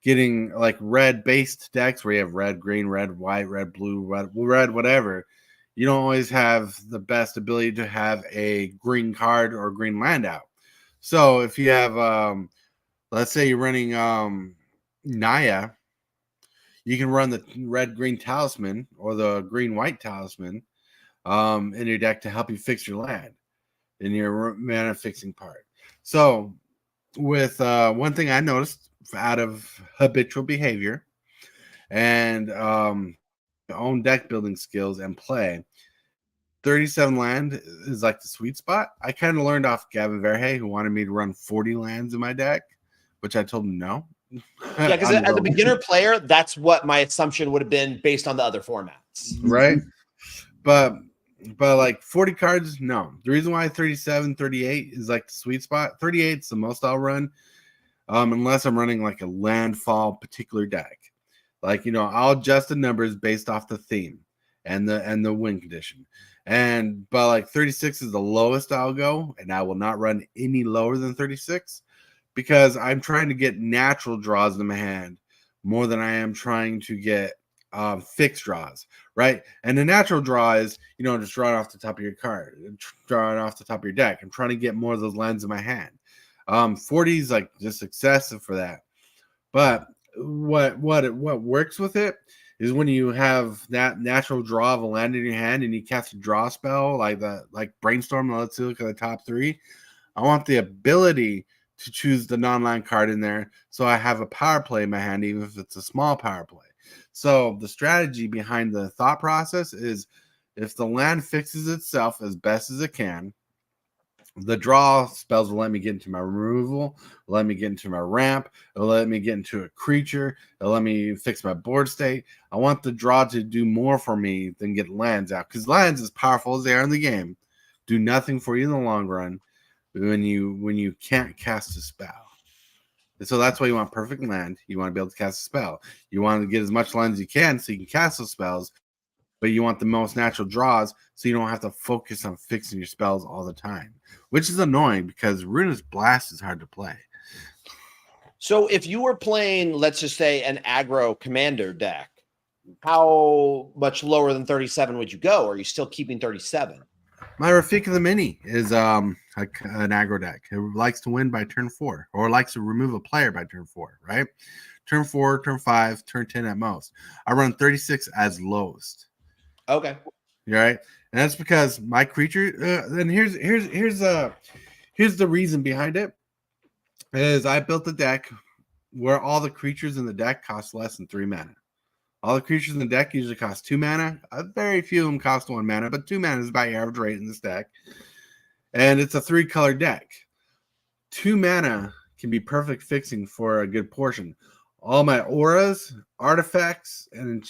getting like red-based decks where you have red, green, red, white, red, blue, red, whatever, you don't always have the best ability to have a green card or green land out. So if you have, let's say you're running Naya, you can run the red-green talisman or the green-white talisman in your deck to help you fix your land in your mana fixing part. So with one thing I noticed out of habitual behavior and own deck building skills and play, 37 land is like the sweet spot. I kind of learned off Gavin Verhey, who wanted me to run 40 lands in my deck, which I told him no. Yeah, because as a beginner player, that's what my assumption would have been based on the other formats. Right. But like 40 cards, no. The reason why 37, 38 is like the sweet spot. 38 is the most I'll run, unless I'm running like a landfall particular deck. Like, you know, I'll adjust the numbers based off the theme and the win condition. But like 36 is the lowest I'll go, and I will not run any lower than 36 because I'm trying to get natural draws in my hand more than I am trying to get fixed draws, right? And the natural draw is, you know, just draw it off the top of your card, draw it off the top of your deck. I'm trying to get more of those lands in my hand. 40 is like just excessive for that. But what works with it is when you have that natural draw of a land in your hand and you cast a draw spell like Brainstorm. Let's look at the top 3. I want the ability to choose the non-land card in there, so I have a power play in my hand, even if it's a small power play. So the strategy behind the thought process is if the land fixes itself as best as it can, the draw spells will let me get into my removal, will let me get into my ramp, it'll let me get into a creature, it'll let me fix my board state. I want the draw to do more for me than get lands out, because lands, as powerful as they are in the game, do nothing for you in the long run when you can't cast a spell. So that's why you want perfect land. You want to be able to cast a spell. You want to get as much land as you can so you can cast those spells, but you want the most natural draws so you don't have to focus on fixing your spells all the time, which is annoying because Ruinous Blast is hard to play. So if you were playing, let's just say, an aggro commander deck, how much lower than 37 would you go? Or are you still keeping 37? My Rafika the Mini is an aggro deck. It likes to win by turn 4, or likes to remove a player by turn 4, right? Turn 4, turn 5, turn 10 at most. I run 36 as lowest. Okay. You're right. And that's because my creature, and here's the reason behind it, is I built a deck where all the creatures in the deck cost less than 3 mana. All the creatures in the deck usually cost 2 mana. Very few of them cost 1 mana, but 2 mana is about your average rate in this deck. And it's a 3-color deck. 2 mana can be perfect fixing for a good portion. All my auras, artifacts, and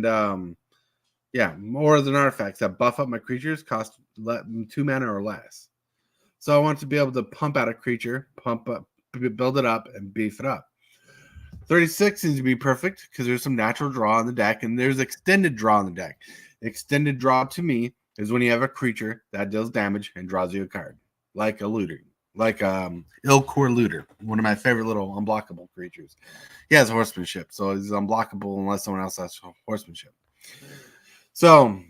auras and artifacts that buff up my creatures cost 2 mana or less. So I want to be able to pump out a creature, build it up, and beef it up. 36 seems to be perfect because there's some natural draw on the deck, and there's extended draw on the deck. Extended draw to me is when you have a creature that deals damage and draws you a card, like a looting, like Ilkor Looter, one of my favorite little unblockable creatures. He has horsemanship, so he's unblockable unless someone else has horsemanship. So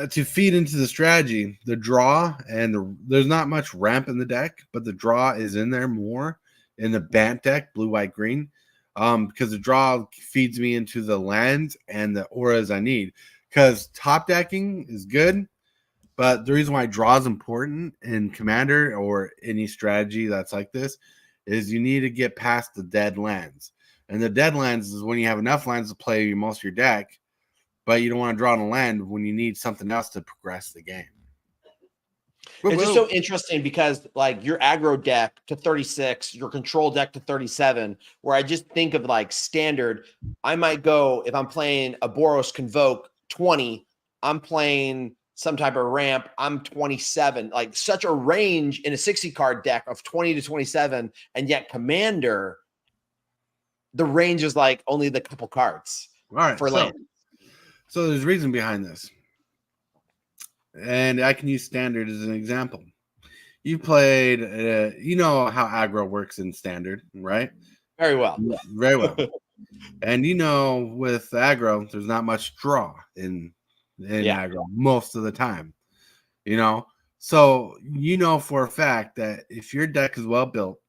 to feed into the strategy, the draw there's not much ramp in the deck, but the draw is in there more in the Bant deck, blue, white, green, because the draw feeds me into the lands and the auras I need. Because top decking is good, but the reason why draw is important in Commander or any strategy that's like this is you need to get past the dead lands. And the dead lands is when you have enough lands to play most of your deck, but you don't want to draw on a land when you need something else to progress the game. It's just so interesting because like your aggro deck to 36, your control deck to 37, where I just think of like standard, I might go, if I'm playing a Boros Convoke 20, I'm playing some type of ramp, I'm 27, like such a range in a 60 card deck of 20 to 27. And yet Commander, the range is like only the couple cards for land. So there's reason behind this. And I can use standard as an example. You played, you know how aggro works in standard, right? Very well. Very well. And you know, with aggro, there's not much draw in aggro most of the time. You know, so you know for a fact that if your deck is well built,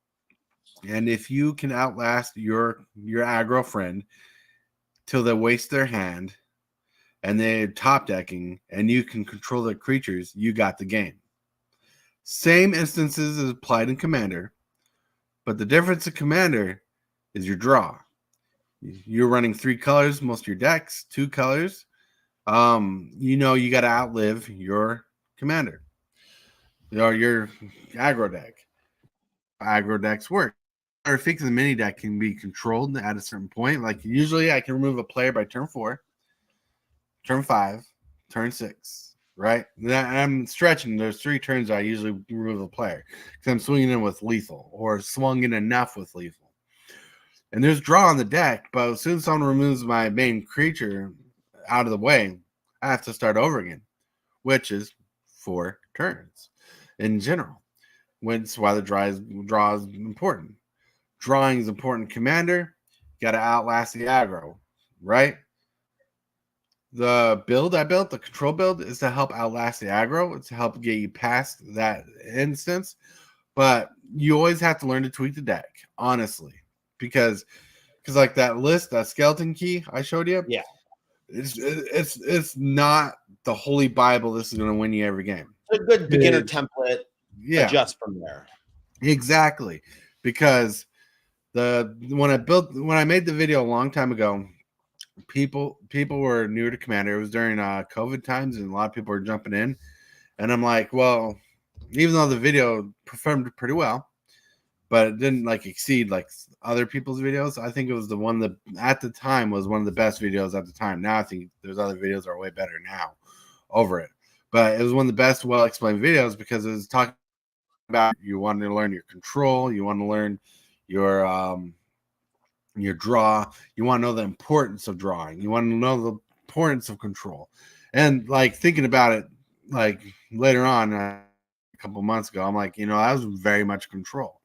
and if you can outlast your aggro friend till they waste their hand, and they're top decking, and you can control their creatures, you got the game. Same instances is applied in Commander, but the difference in Commander is your draw. You're running 3 colors, most of your decks, 2 colors. You know you got to outlive your Commander or your aggro deck. Aggro decks work. I think the mini deck can be controlled at a certain point. Like usually I can remove a player by turn 4. Turn 5, turn 6, right? I'm stretching. There's 3 turns I usually remove a player because I'm swinging in with lethal or swung in enough with lethal. And there's draw on the deck, but as soon as someone removes my main creature out of the way, I have to start over again, which is 4 turns in general. That's why the draw is important. Drawing is important. Commander, you got to outlast the aggro, right? The build I built, the control build, is to help outlast the aggro. It's to help get you past that instance. But you always have to learn to tweak the deck, honestly. Because like that list, that skeleton key I showed you, it's not the holy Bible. This is going to win you every game. It's a good beginner template. Adjust from there. Exactly. Because when I made the video a long time ago, people were new to Commander. It was during COVID times, and a lot of people were jumping in. And I'm like, well, even though the video performed pretty well, but it didn't like exceed like other people's videos, I think it was the one that at the time was one of the best videos at the time. Now I think there's other videos that are way better now over it. But it was one of the best well-explained videos because it was talking about you wanting to learn your control, you want to learn your draw, you want to know the importance of drawing, you want to know the importance of control. And like thinking about it like later on a couple months ago, I'm like, you know, I was very much control,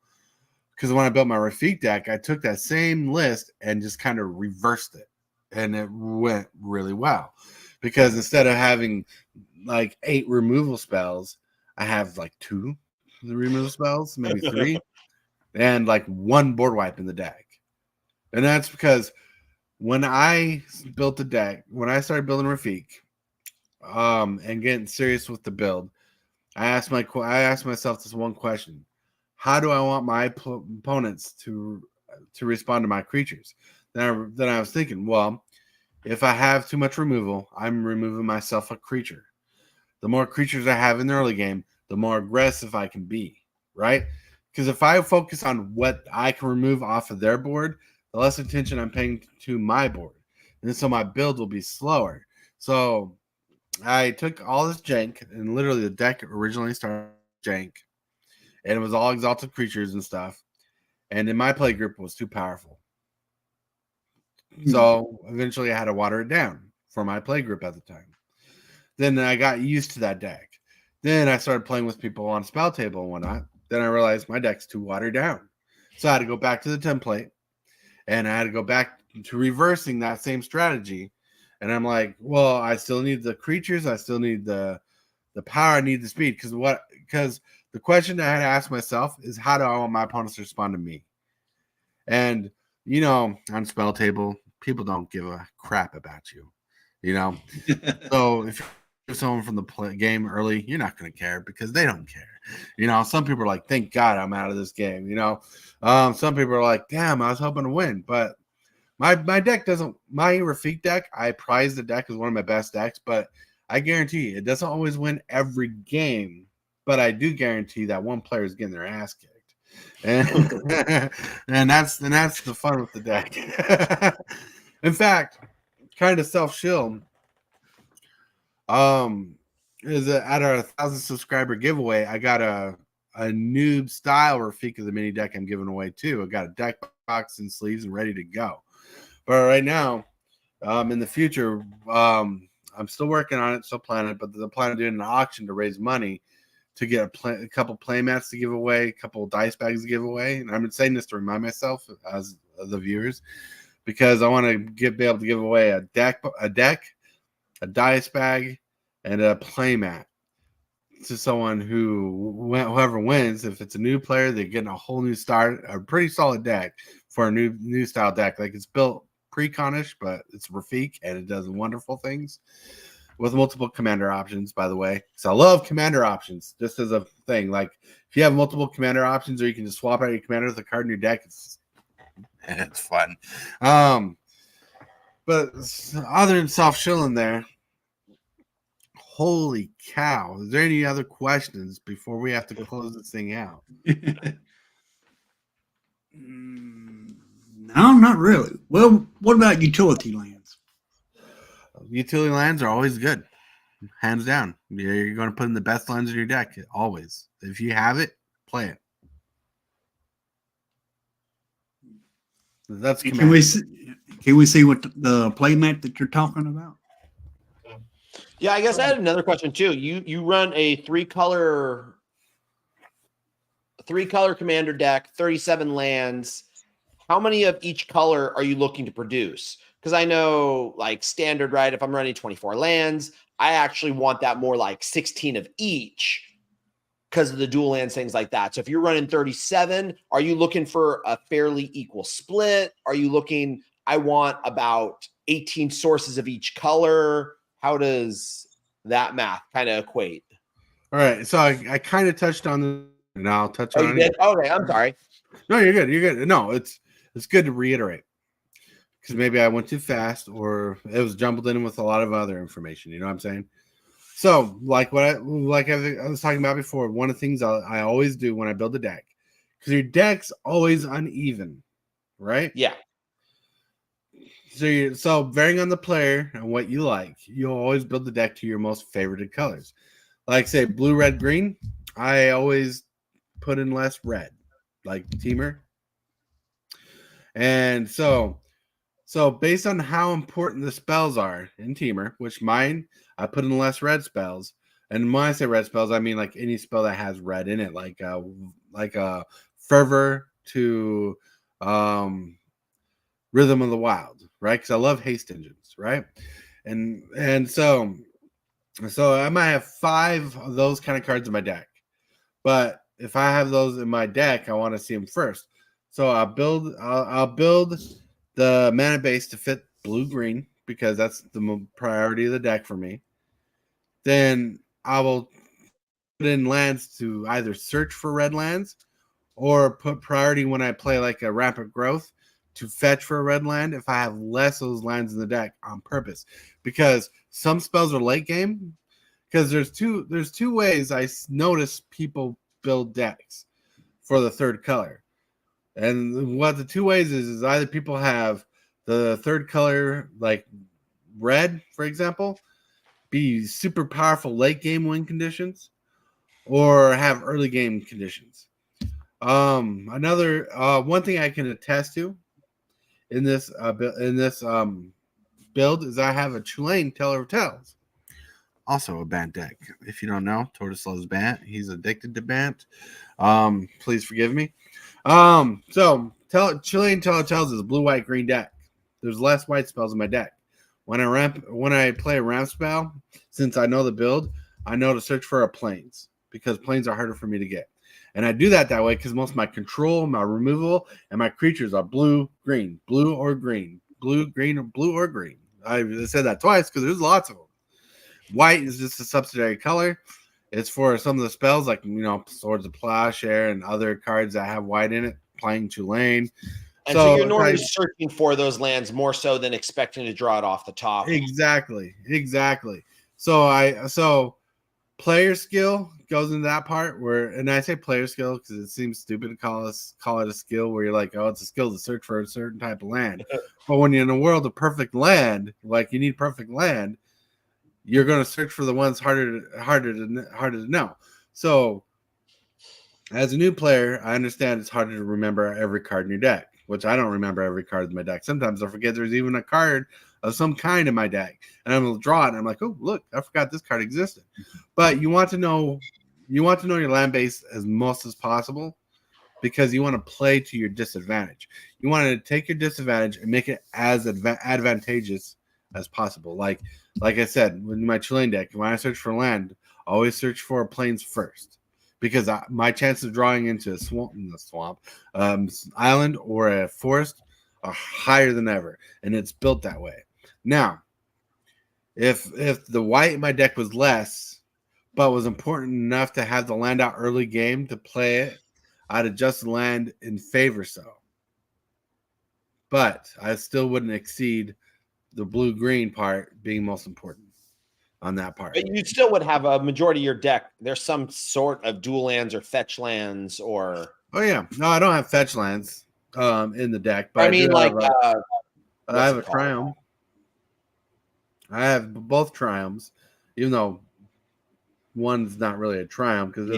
because when I built my Rafik deck, I took that same list and just kind of reversed it, and it went really well. Because instead of having like 8 removal spells, I have like 2 removal spells, maybe 3, and like 1 board wipe in the deck. And that's because when I built the deck, when I started building Rafik, and getting serious with the build, I asked myself this one question: how do I want my opponents to respond to my creatures? Then I was thinking, well, if I have too much removal, I'm removing myself a creature. The more creatures I have in the early game, the more aggressive I can be, right? Because if I focus on what I can remove off of their board, the less attention I'm paying to my board. And so my build will be slower. So I took all this jank, and literally the deck originally started jank, and it was all exalted creatures and stuff. And in my play group, it was too powerful. So eventually I had to water it down for my play group at the time. Then I got used to that deck. Then I started playing with people on spell table and whatnot. then I realized my deck's too watered down. So I had to go back to the template, and I had to go back to reversing that same strategy. And I'm like, well, I still need the creatures, I still need the power, I need the speed. Because the question I had to ask myself is, how do I want my opponents to respond to me? And on spell table, people don't give a crap about you. So if you're someone from the game early, you're not going to care because they don't care. Some people are like, thank God I'm out of this game. Some people are like, damn, I was hoping to win. But my deck doesn't, my Rafik deck, I prize the deck as one of my best decks, but I guarantee you, it doesn't always win every game. But I do guarantee that one player is getting their ass kicked. And that's the fun with the deck. In fact, kind of self-shield. Is at our 1,000 subscriber giveaway, I got a noob style Rafik of the mini deck I'm giving away too. I got a deck box and sleeves and ready to go. But right now, in the future, I'm still working on it, still planning it, but the plan of doing an auction to raise money to get a couple play mats to give away, a couple dice bags to give away. And I'm saying this to remind myself as the viewers, because I want to be able to give away a deck, a dice bag, and a play mat to someone whoever wins. If it's a new player, they're getting a whole new start, a pretty solid deck for a new style deck. Like, it's built pre-conish, but it's Rafik and it does wonderful things with multiple commander options, by the way. So I love commander options just as a thing. Like, if you have multiple commander options, or you can just swap out your commander with a card in your deck, it's fun. But other than self-shilling there, holy cow. Is there any other questions before we have to close this thing out? No, not really. Well, what about utility lands? Utility lands are always good. Hands down. You're going to put in the best lands in your deck, always. If you have it, play it. That's Can we see what the play mat that you're talking about? Yeah, I guess I had another question too. You run a three color commander deck, 37 lands. How many of each color are you looking to produce? Because I know, like, standard, right? If I'm running 24 lands, I actually want that more like 16 of each because of the dual lands, things like that. So if you're running 37, are you looking for a fairly equal split? Are you looking, I want about 18 sources of each color? How does that math kind of equate? All right. So I kind of touched on this, and I'll touch on it. Okay, I'm sorry. No, you're good. You're good. No, it's good to reiterate, because maybe I went too fast or it was jumbled in with a lot of other information. You know what I'm saying? So, like I was talking about before, one of the things I always do when I build a deck, because your deck's always uneven, right? Yeah. So varying on the player and what you like, you'll always build the deck to your most favorited colors. Like, say, blue, red, green, I always put in less red, like Teamer. And so based on how important the spells are in Teamer, which mine, I put in less red spells. And when I say red spells, I mean like any spell that has red in it, like a Fervor to Rhythm of the Wild, right? Because I love haste engines, right? And so I might have 5 of those kind of cards in my deck. But if I have those in my deck, I want to see them first. So I'll build the mana base to fit blue-green, because that's the priority of the deck for me. Then I will put in lands to either search for red lands, or put priority when I play like a Rampant Growth to fetch for a red land if I have less of those lands in the deck on purpose. Because some spells are late game. Because there's two ways I notice people build decks for the third color. And what the 2 ways is either people have the third color, like red, for example, be super powerful late game win conditions, or have early game conditions. Another one thing I can attest to in this build is I have a Tulane Teller of Tales. also a Bant deck. If you don't know, Tortoise loves Bant. He's addicted to Bant. Please forgive me. So Chilean Tells is a blue, white, green deck. There's less white spells in my deck. When I play a ramp spell, since I know the build, I know to search for a plains because plains are harder for me to get. And I do that way because most of my control, my removal, and my creatures are blue, or green. Blue, green, or blue or green. I said that twice because there's lots of them. White is just a subsidiary color. It's for some of the spells like, Swords of Plowshare and other cards that have white in it, playing Tulane. And so you're normally searching for those lands more so than expecting to draw it off the top. Exactly. So player skill goes into that part and I say player skill because it seems stupid to call it a skill where you're like, oh, it's a skill to search for a certain type of land. But when you're in a world of perfect land, like you need perfect land, you're going to search for the ones harder to know. So as a new player, I understand it's harder to remember every card in your deck, which I don't remember every card in my deck. Sometimes I forget there's even a card of some kind in my deck, and I'm going to draw it, and I'm like, oh, look, I forgot this card existed. But you want to know your land base as most as possible because you want to play to your disadvantage. You want to take your disadvantage and make it as advantageous as possible. Like I said, with my Chilean deck, when I search for land, I always search for plains first. Because my chances of drawing into a swamp, island, or a forest are higher than ever, and it's built that way. Now, if the white in my deck was less, but was important enough to have the land out early game to play it, I'd adjust the land in favor so. But I still wouldn't exceed the blue-green part being most important. On that part, but you still would have a majority of your deck. There's some sort of dual lands or fetch lands, or oh yeah, no, I don't have fetch lands in the deck, but I mean, I have a called? Triumph. I have both Triumphs, even though one's not really a Triumph because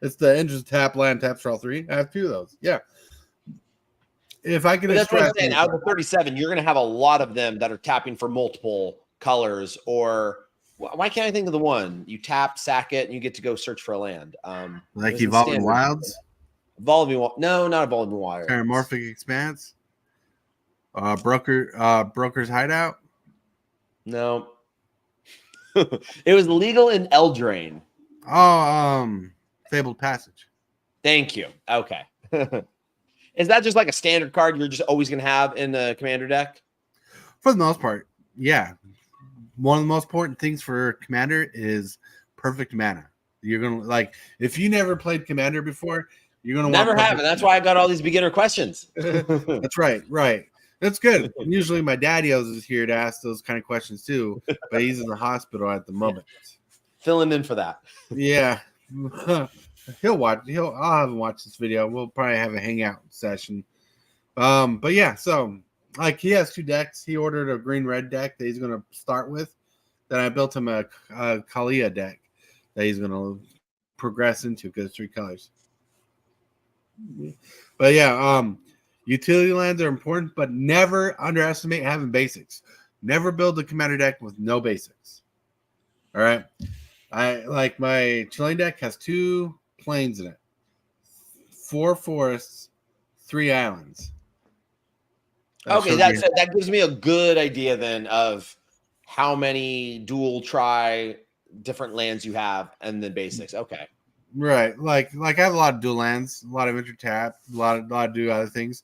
it's the interest tap land tap draw 3. I have 2 of those. Yeah. If I can, that's what I'm saying. Out of the 37, you're going to have a lot of them that are tapping for multiple colors, or why can't I think of the one you tap, sack it, and you get to go search for a land? Like Evolving Wilds? No, not Evolving Wilds. Paramorphic Expanse? Broker's Hideout? No. It was legal in Eldraine. Oh, Fabled Passage. Thank you. Okay. Is that just like a standard card you're just always going to have in the commander deck? For the most part, yeah. One of the most important things for Commander is perfect mana. You're going to if you never played Commander before, you're going to never have it. That's why I got all these beginner questions. That's right. That's good. Usually my daddy is here to ask those kind of questions too, but he's in the hospital at the moment. Fill him in for that. Yeah. I'll have him watch this video. We'll probably have a hangout session. But yeah, so he has 2 decks. He ordered a green-red deck that he's going to start with. Then I built him a Kalia deck that he's going to progress into because it's 3 colors. But yeah, utility lands are important, but never underestimate having basics. Never build a commander deck with no basics. All right. My Chilean deck has 2 plains in it, 4 forests, 3 islands. Okay, that gives me a good idea then of how many dual try different lands you have and then basics. Okay. Right. I have a lot of dual lands, a lot of intertap, a lot of do other things.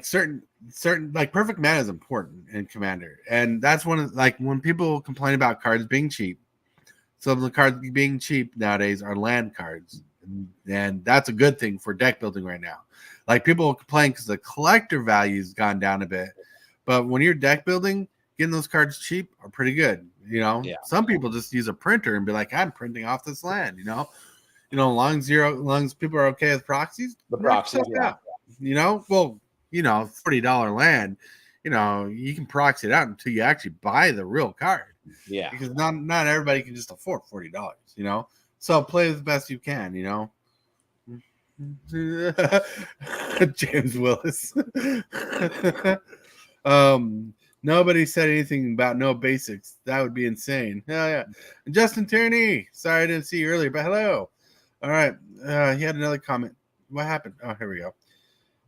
Certain perfect mana is important in Commander. And that's one of when people complain about cards being cheap, some of the cards being cheap nowadays are land cards. And that's a good thing for deck building right now. People complain because the collector value's gone down a bit, but when you're deck building, getting those cards cheap are pretty good. Some people just use a printer and be like, I'm printing off this land. Long people are okay with proxies. The proxies, yeah. $40 land. You can proxy it out until you actually buy the real card. Yeah, because not everybody can just afford $40. So play the best you can. James Willis. Nobody said anything about no basics. That would be insane. Hell yeah. And Justin Tierney. Sorry I didn't see you earlier, but hello. All right. He had another comment. What happened? Oh, here we go.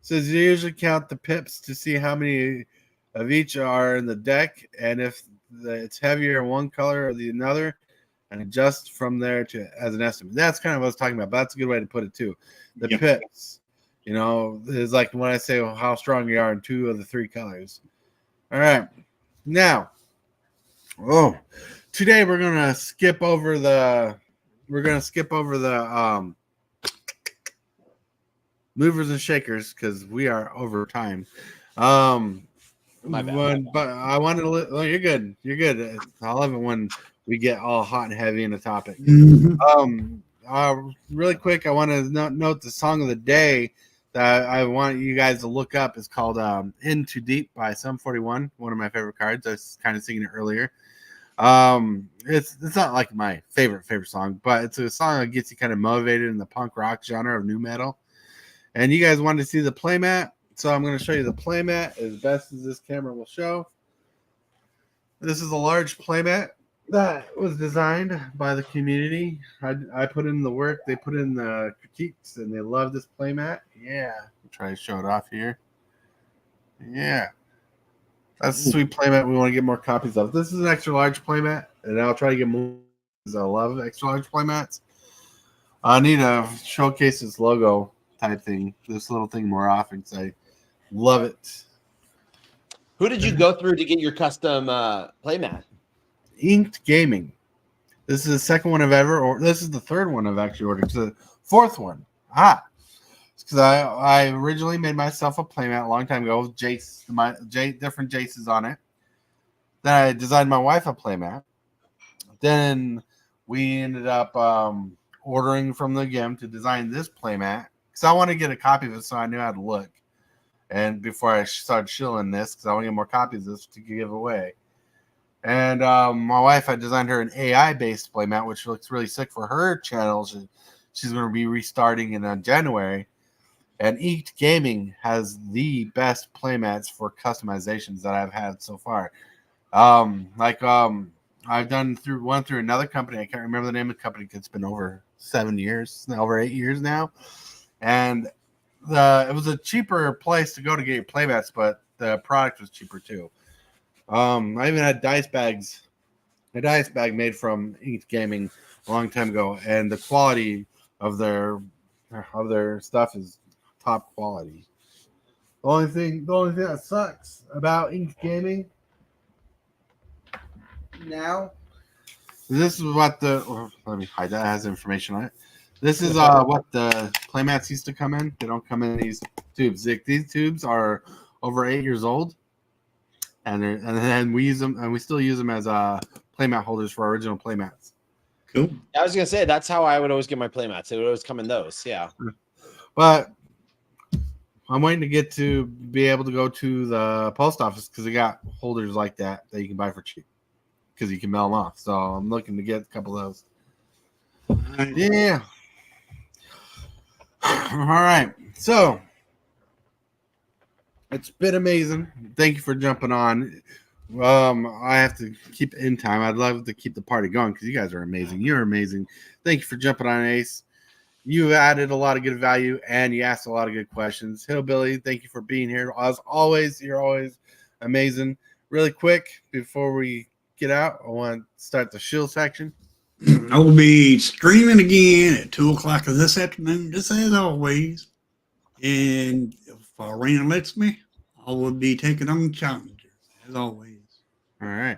Says you usually count the pips to see how many of each are in the deck, and if it's heavier in one color or the another, and adjust from there to as an estimate. That's kind of what I was talking about, but that's a good way to put it too. The pips, is like when I say how strong you are in 2 of the 3 colors. All right, now, today we're gonna skip over the movers and shakers because we are over time. My bad. But I wanted to. Oh, you're good. You're good. I love it when we get all hot and heavy in a topic. Really quick, I want to note the song of the day that I want you guys to look up. It's called "In Too Deep" by Sum 41. One of my favorite cards. I was kind of singing it earlier. It's not like my favorite song, but it's a song that gets you kind of motivated in the punk rock genre of new metal. And you guys wanted to see the playmat, so I'm going to show you the playmat as best as this camera will show. This is a large playmat that was designed by the community. I put in the work, they put in the critiques, and they love this playmat. Yeah, I'll try to show it off here. Yeah, that's a sweet playmat. We want to get more copies of. This is an extra large playmat, and I'll try to get more because I love extra large playmats. I need to showcase this logo type thing, this little thing more often because I love it. Who did you go through to get your custom playmat? Inked Gaming. This is the second one I've ever, or this is the third one I've actually ordered. It's the fourth one. Because I originally made myself a playmat a long time ago with different Jaces on it. Then I designed my wife a playmat. Then we ended up ordering from the GIM to design this playmat because I wanted to get a copy of it so I knew how to look. And before I started shilling this, because I want to get more copies of this to give away. And my wife, I designed her an AI-based playmat, which looks really sick for her channel. She's going to be restarting in January. And Inked Gaming has the best playmats for customizations that I've had so far. I've done through another company. I can't remember the name of the company. It's been over 7 years, over 8 years now. And it was a cheaper place to go to get your playmats, but the product was cheaper too. I even had dice bags, a dice bag made from Inked Gaming a long time ago, and the quality of their stuff is top quality. The only thing that sucks about Inked Gaming now, this is what let me hide that. It has information on it. This is what the playmats used to come in. They don't come in these tubes. These tubes are over 8 years old. And then we use them, and we still use them as playmat holders for our original playmats. Cool. I was gonna say that's how I would always get my playmats. It would always come in those. Yeah. But I'm waiting to get to be able to go to the post office because they got holders like that you can buy for cheap because you can mail them off. So I'm looking to get a couple of those. Yeah. All right. So it's been amazing. Thank you for jumping on. I have to keep in time. I'd love to keep the party going because you guys are amazing. You're amazing. Thank you for jumping on, Ace. You added a lot of good value and you asked a lot of good questions. Hillbilly, thank you for being here. As always, you're always amazing. Really quick, before we get out, I want to start the shill section. I will be streaming again at 2 o'clock of this afternoon, just as always. And if Raina lets me, I will be taking on challenges, as always. All right.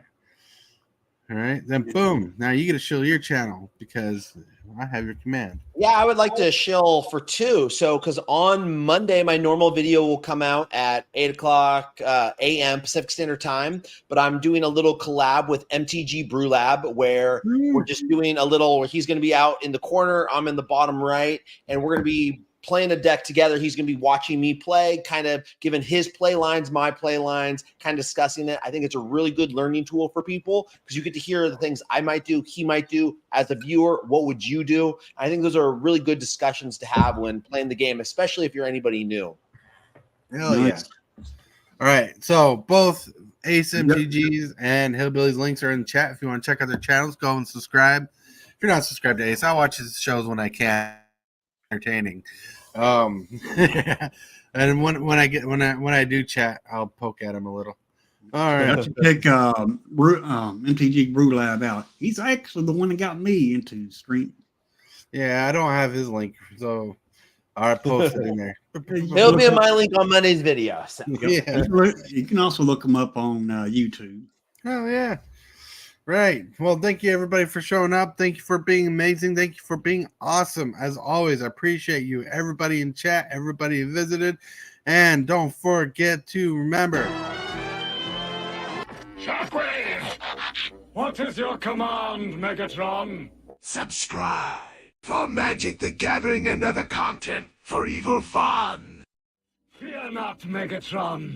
Then boom. Now you get to shill your channel because I have your command. Yeah, I would like to shill for 2. So, because on Monday, my normal video will come out at 8 o'clock a.m. Pacific Standard Time. But I'm doing a little collab with MTG Brew Lab where we're just doing a little, he's going to be out in the corner. I'm in the bottom right. And we're going to be playing a deck together. He's going to be watching me play, kind of giving his play lines, my play lines, kind of discussing it. I think it's a really good learning tool for people because you get to hear the things I might do, he might do as a viewer. What would you do? I think those are really good discussions to have when playing the game, especially if you're anybody new. Hell yeah. All right. So both Ace MTGs and Hillbillies links are in the chat. If you want to check out their channels, go and subscribe. If you're not subscribed to Ace, I watch his shows when I can. Entertaining. And when I do chat, I'll poke at him a little. All right. Check MTG Brew Lab out. He's actually the one that got me into stream. Yeah, I don't have his link, so I'll post it in there. It'll be in my link on Monday's video. So. Yeah. You can also look them up on YouTube. Oh yeah. Right. Well, thank you everybody for showing up. Thank you for being amazing. Thank you for being awesome. As always, I appreciate you. Everybody in chat, everybody who visited. And don't forget to remember. Shockwave! What is your command, Megatron? Subscribe for Magic the Gathering and other content for evil fun. Fear not, Megatron.